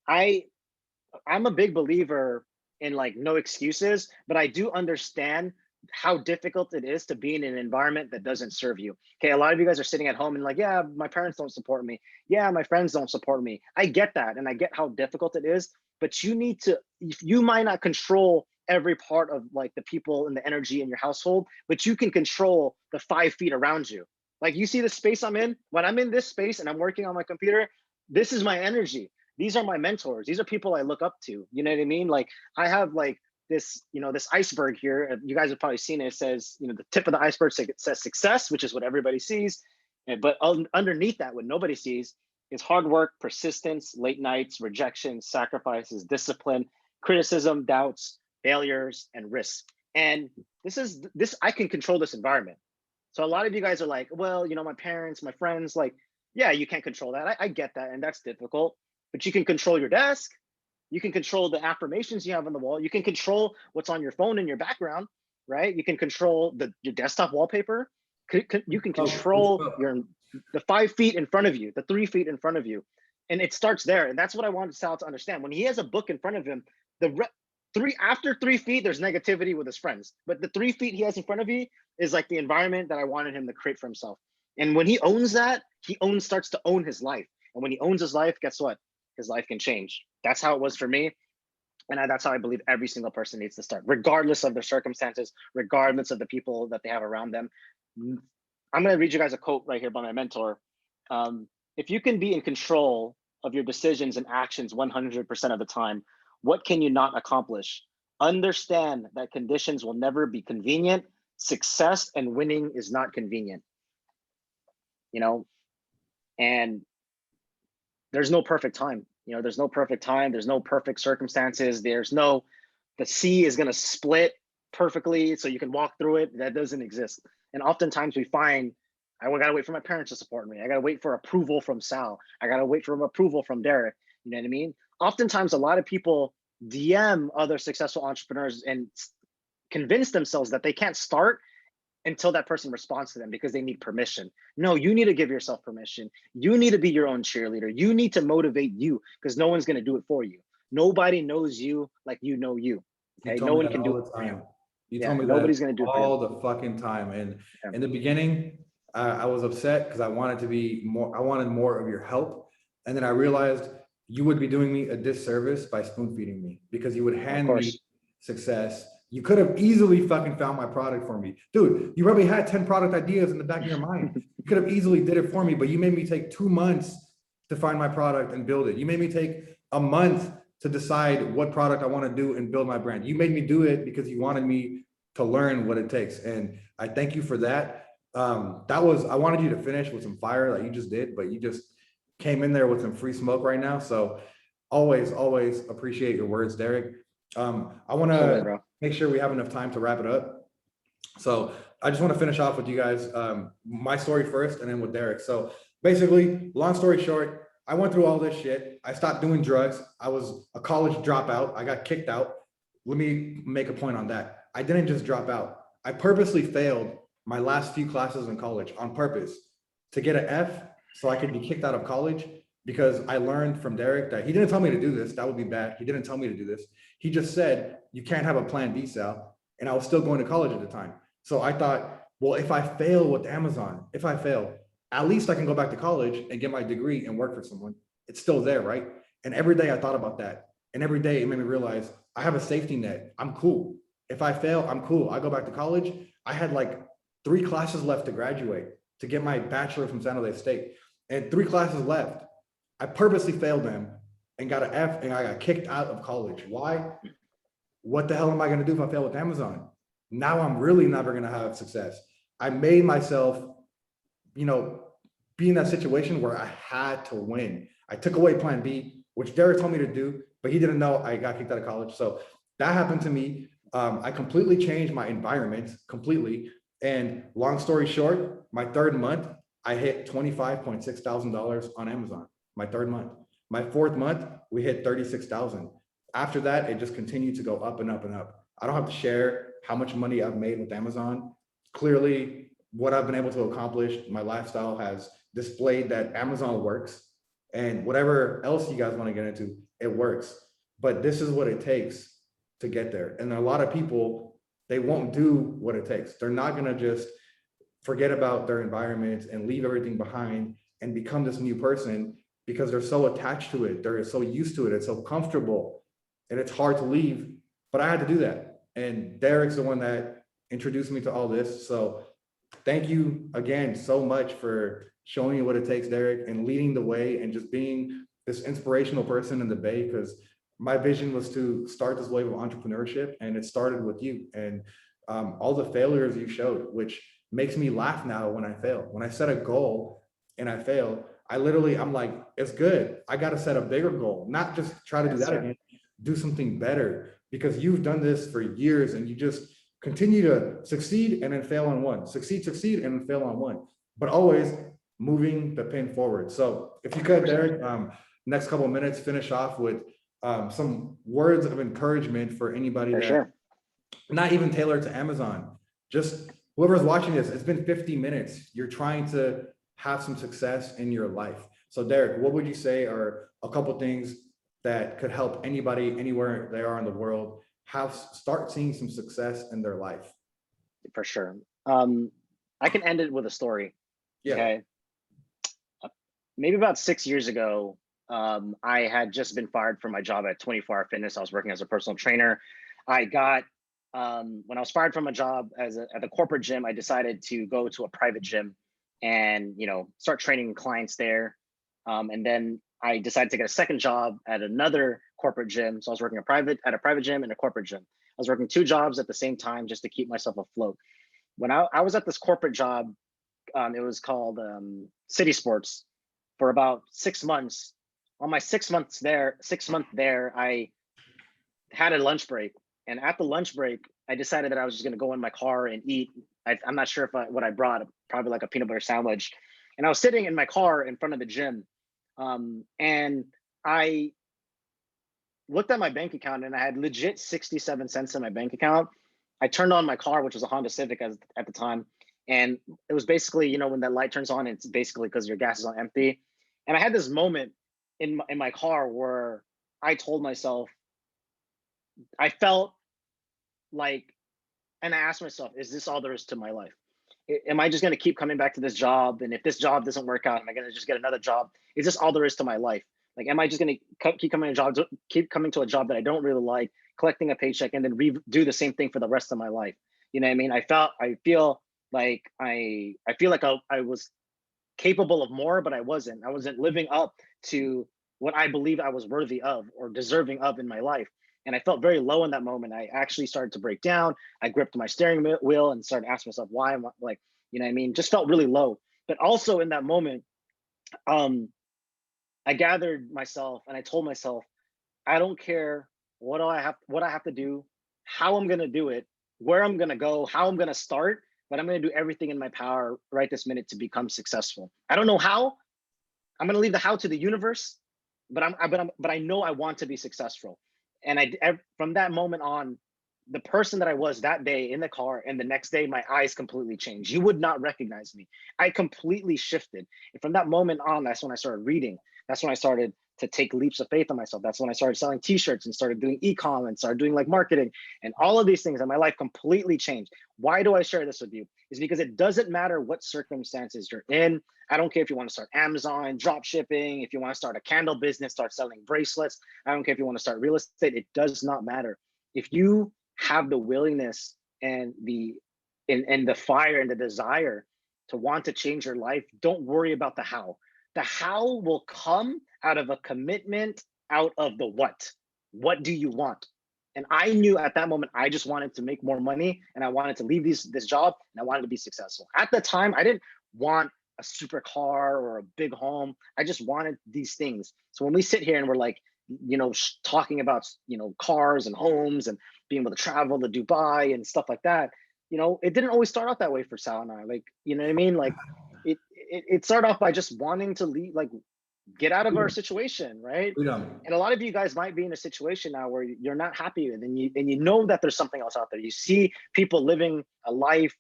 I'm a big believer in, like, no excuses, but I do understand how difficult it is to be in an environment that doesn't serve you. Okay, a lot of you guys are sitting at home and like, yeah, my parents don't support me. Yeah, my friends don't support me. I get that, and I get how difficult it is, but you might not control every part of, like, the people and the energy in your household, but you can control the 5 feet around you. Like, you see the space I'm in? When I'm in this space and I'm working on my computer, this is my energy. These are my mentors. These are people I look up to. You know what I mean? Like, I have, like, this iceberg here. You guys have probably seen it. It says, the tip of the iceberg says success, which is what everybody sees. But underneath that, what nobody sees is hard work, persistence, late nights, rejection, sacrifices, discipline, criticism, doubts, failures, and risks. And I can control this environment. So a lot of you guys are like, well, my parents, my friends, like, yeah, you can't control that. I get that, and that's difficult. But you can control your desk. You can control the affirmations you have on the wall. You can control what's on your phone in your background, right? You can control your desktop wallpaper. You can control the 5 feet in front of you, the 3 feet in front of you. And it starts there. And that's what I wanted Sal to understand. When he has a book in front of him, after 3 feet, there's negativity with his friends. But the 3 feet he has in front of you is like the environment that I wanted him to create for himself. And when he owns that, starts to own his life. And when he owns his life, guess what? His life can change. That's how it was for me. And that's how I believe every single person needs to start, regardless of their circumstances, regardless of the people that they have around them. I'm going to read you guys a quote right here by my mentor. If you can be in control of your decisions and actions 100% of the time, what can you not accomplish? Understand that conditions will never be convenient. Success and winning is not convenient. And there's no perfect time. There's no perfect time. There's no perfect circumstances. The sea is going to split perfectly so you can walk through it. That doesn't exist. And oftentimes we find, I got to wait for my parents to support me. I got to wait for approval from Sal. I got to wait for approval from Derek. You know what I mean? Oftentimes a lot of people DM other successful entrepreneurs and convince themselves that they can't start until that person responds to them because they need permission. No, you need to give yourself permission. You need to be your own cheerleader. You need to motivate you, because no one's going to do it for you. Nobody knows you like you know you. Okay, no one can do it for you. You told me nobody's that going to do it all the fucking time. And in the beginning, I was upset because I wanted more of your help. And then I realized you would be doing me a disservice by spoon feeding me, because you would hand me success. You could have easily fucking found my product for me. Dude, you probably had 10 product ideas in the back of your mind. You could have easily did it for me, but you made me take 2 months to find my product and build it. You made me take a month to decide what product I want to do and build my brand. You made me do it because you wanted me to learn what it takes. And I thank you for that. I wanted you to finish with some fire like you just did, but you just came in there with some free smoke right now. So always appreciate your words, Derek. I want to make sure we have enough time to wrap it up. So I just want to finish off with you guys, my story first, and then with Derek. So basically, long story short, I went through all this shit. I stopped doing drugs. I was a college dropout. I got kicked out. Let me make a point on that. I didn't just drop out. I purposely failed my last few classes in college on purpose to get an F so I could be kicked out of college, because I learned from Derek that he didn't tell me to do this. That would be bad. He didn't tell me to do this. He just said, you can't have a plan B, Sal. And I was still going to college at the time. So I thought, well, if I fail with Amazon, if I fail, at least I can go back to college and get my degree and work for someone. It's still there, right? And every day I thought about that. And every day it made me realize I have a safety net. I'm cool. If I fail, I'm cool. I go back to college. I had like 3 classes left to graduate to get my bachelor from San Jose State, and 3 classes left. I purposely failed them and got an F, and I got kicked out of college. Why? What the hell am I going to do if I fail with Amazon? Now I'm really never going to have success. I made myself, be in that situation where I had to win. I took away plan B, which Derek told me to do, but he didn't know I got kicked out of college. So that happened to me. I completely changed my environment completely. And long story short, my 3rd month, I hit $25,600 on Amazon. My 3rd month. My 4th month, we hit 36,000. After that, it just continued to go up and up and up. I don't have to share how much money I've made with Amazon. Clearly, what I've been able to accomplish, my lifestyle has displayed that Amazon works, and whatever else you guys want to get into, it works. But this is what it takes to get there. And a lot of people, they won't do what it takes. They're not going to just forget about their environment and leave everything behind and become this new person, because they're so attached to it. They're so used to it. It's so comfortable and it's hard to leave. But I had to do that. And Derek's the one that introduced me to all this. So thank you again so much for showing me what it takes, Derek, and leading the way and just being this inspirational person in the Bay, because my vision was to start this wave of entrepreneurship, and it started with you and all the failures you showed, which makes me laugh now when I fail. When I set a goal and I fail, I'm like, it's good. I got to set a bigger goal, not just try to do that again, do something better, because you've done this for years and you just continue to succeed and then fail on one, succeed, and then fail on one, but always moving the pin forward. So if you could, Derek, next couple of minutes, finish off with some words of encouragement for anybody not even tailored to Amazon, just whoever's watching this. It's been 50 minutes. You're trying to have some success in your life. So Derek, what would you say are a couple things that could help anybody anywhere they are in the world start seeing some success in their life? For sure. I can end it with a story. Yeah. Okay. Maybe about 6 years ago, I had just been fired from my job at 24 Hour Fitness. I was working as a personal trainer. I got, when I was fired from my job at the corporate gym, I decided to go to a private gym and, start training clients there. And then I decided to get a second job at another corporate gym. So I was working at a private gym and a corporate gym. I was working 2 jobs at the same time just to keep myself afloat. When I was at this corporate job, it was called City Sports, for about 6 months. On my 6 month there, I had a lunch break. And at the lunch break, I decided that I was just going to go in my car and eat. I'm not sure what I brought, probably like a peanut butter sandwich. And I was sitting in my car in front of the gym. And I looked at my bank account and I had legit 67 cents in my bank account. I turned on my car, which was a Honda Civic at the time. And it was basically, when that light turns on, it's basically because your gas is on empty. And I had this moment in my car where I told myself, I felt like, and I asked myself, is this all there is to my life? Am I just going to keep coming back to this job? And if this job doesn't work out, am I going to just get another job? Is this all there is to my life? Like, am I just going to keep coming to a job that I don't really like, collecting a paycheck, and then do the same thing for the rest of my life? You know what I mean? I feel like I was capable of more, but I wasn't living up to what I believe I was worthy of or deserving of in my life. And I felt very low in that moment. I actually started to break down. I gripped my steering wheel and started asking myself, why am I, like, you know what I mean? Just felt really low. But also in that moment, I gathered myself and I told myself, I don't care what I have to do, how I'm going to do it, where I'm going to go, how I'm going to start, but I'm going to do everything in my power right this minute to become successful. I don't know how, I'm gonna leave the how to the universe, but I know I want to be successful. And from that moment on, the person that I was that day in the car and the next day, my eyes completely changed. You would not recognize me. I completely shifted. And from that moment on, that's when I started reading. That's when I started to take leaps of faith on myself. That's when I started selling t-shirts and started doing e-com and started doing like marketing and all of these things. And my life completely changed. Why do I share this with you? Is because it doesn't matter what circumstances you're in. I don't care if you want to start Amazon, drop shipping, if you want to start a candle business, start selling bracelets. I don't care if you want to start real estate. It does not matter. If you have the willingness and the fire and the desire to want to change your life, don't worry about the how. The how will come out of a commitment, out of the what. What do you want? And I knew at that moment, I just wanted to make more money and I wanted to leave this job and I wanted to be successful. At the time, I didn't want a supercar or a big home. I just wanted these things. So when we sit here and we're like, talking about, cars and homes and being able to travel to Dubai and stuff like that, it didn't always start out that way for Sal and I. Like, you know what I mean? Like it started off by just wanting to leave, like get out of our situation, right? Freedom. And a lot of you guys might be in a situation now where you're not happy with, and you know that there's something else out there. You see people living a life,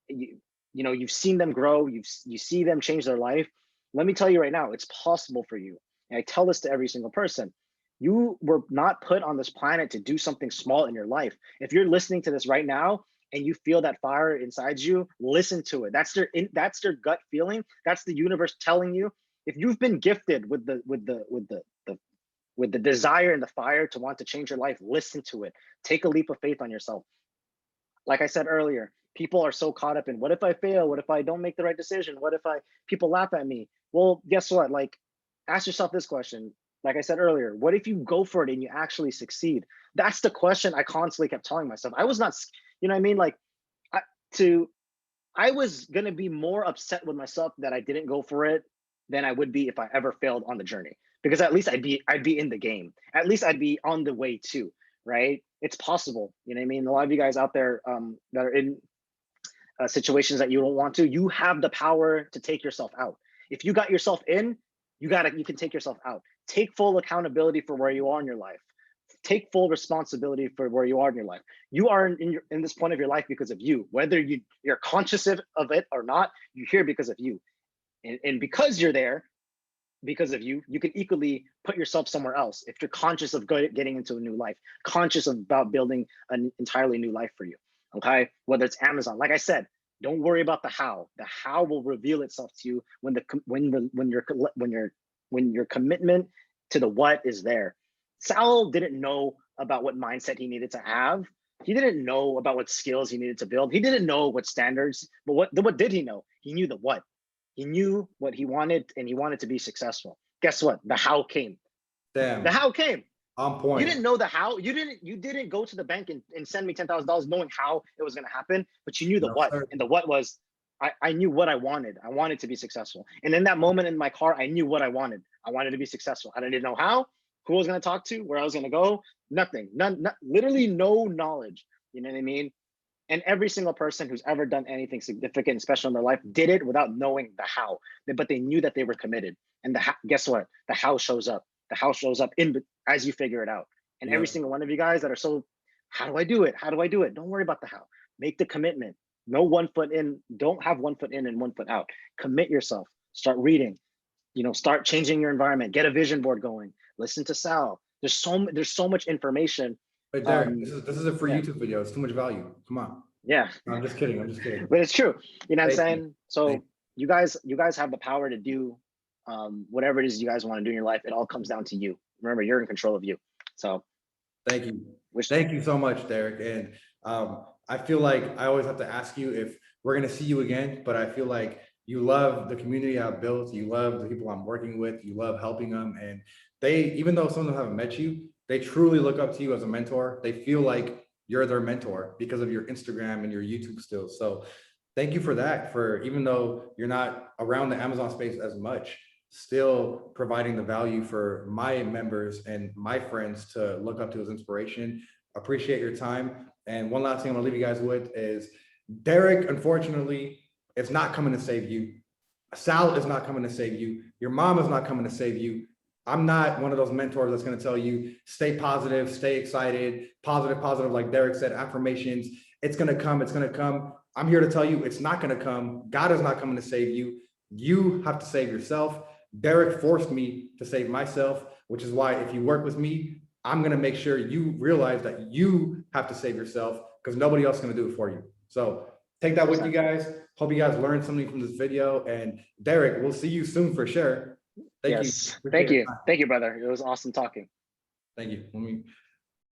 you've seen them grow, you see them change their life. Let me tell you right now, it's possible for you. And I tell this to every single person. You were not put on this planet to do something small in your life. If you're listening to this right now and you feel that fire inside you, listen to it. That's your gut feeling. That's the universe telling you. If you've been gifted with the desire and the fire to want to change your life, listen to it. Take a leap of faith on yourself. Like I said earlier, people are so caught up in what if I fail? What if I don't make the right decision? What if people laugh at me? Well, guess what? Like, ask yourself this question. Like I said earlier, what if you go for it and you actually succeed? That's the question I constantly kept telling myself. I was not, you know what I mean? Like, I was gonna be more upset with myself that I didn't go for it than I would be if I ever failed on the journey. Because at least I'd be in the game. At least I'd be on the way too, right? It's possible. You know what I mean? A lot of you guys out there that are in situations that you don't want to, you have the power to take yourself out. If you got yourself in, you can take yourself out. Take full accountability for where you are in your life. Take full responsibility for where you are in your life. You are in this point of your life because of you. Whether you're conscious of it or not, you're here because of you. And because you're there, because of you, you can equally put yourself somewhere else. If you're conscious of getting into a new life, conscious about building an entirely new life for you, okay? Whether it's Amazon, like I said, don't worry about the how. The how will reveal itself to you when your commitment to the what is there. Sal didn't know about what mindset he needed to have. He didn't know about what skills he needed to build. He didn't know what standards, but what did he know? He knew the what. He knew what he wanted, and he wanted to be successful. Guess what? The how came. Damn. The how came. On point. You didn't know the how. You didn't go to the bank and send me $10,000 knowing how it was going to happen, but you knew the what. Sir. And the what was, I knew what I wanted. I wanted to be successful. And in that moment in my car, I knew what I wanted. I wanted to be successful. I didn't know how, who I was going to talk to, where I was going to go, nothing, literally no knowledge. You know what I mean? And every single person who's ever done anything significant and special in their life did it without knowing the how, but they knew that they were committed. And guess what? The how shows up. The how shows up as you figure it out. And every single one of you guys that are so, how do I do it? How do I do it? Don't worry about the how. Make the commitment. No 1 foot in. Don't have 1 foot in and 1 foot out. Commit yourself. Start reading. Start changing your environment. Get a vision board going. Listen to Sal. There's so much information. But Derek, this is a free YouTube video. It's too much value. Come on. Yeah. No, I'm just kidding. But it's true. You know what I'm saying? You. So you guys have the power to do whatever it is you guys want to do in your life. It all comes down to you. Remember, you're in control of you. So thank you. Thank you so much, Derek. And I feel like I always have to ask you if we're going to see you again, but I feel like you love the community I've built. You love the people I'm working with. You love helping them. And even though some of them haven't met you, they truly look up to you as a mentor. They feel like you're their mentor because of your Instagram and your YouTube skills. So thank you for that, for even though you're not around the Amazon space as much, still providing the value for my members and my friends to look up to as inspiration. Appreciate your time. And one last thing I'm gonna leave you guys with is Derek, unfortunately, is not coming to save you. Sal is not coming to save you. Your mom is not coming to save you. I'm not one of those mentors that's going to tell you, stay positive, stay excited, positive, positive, like Derek said, affirmations. It's going to come. It's going to come. I'm here to tell you it's not going to come. God is not coming to save you. You have to save yourself. Derek forced me to save myself, which is why if you work with me, I'm going to make sure you realize that you have to save yourself because nobody else is going to do it for you. So take that with you guys. Hope you guys learned something from this video. And Derek, we'll see you soon for sure. Thank you. Yes. Thank you. Thank you, brother. It was awesome talking. Thank you.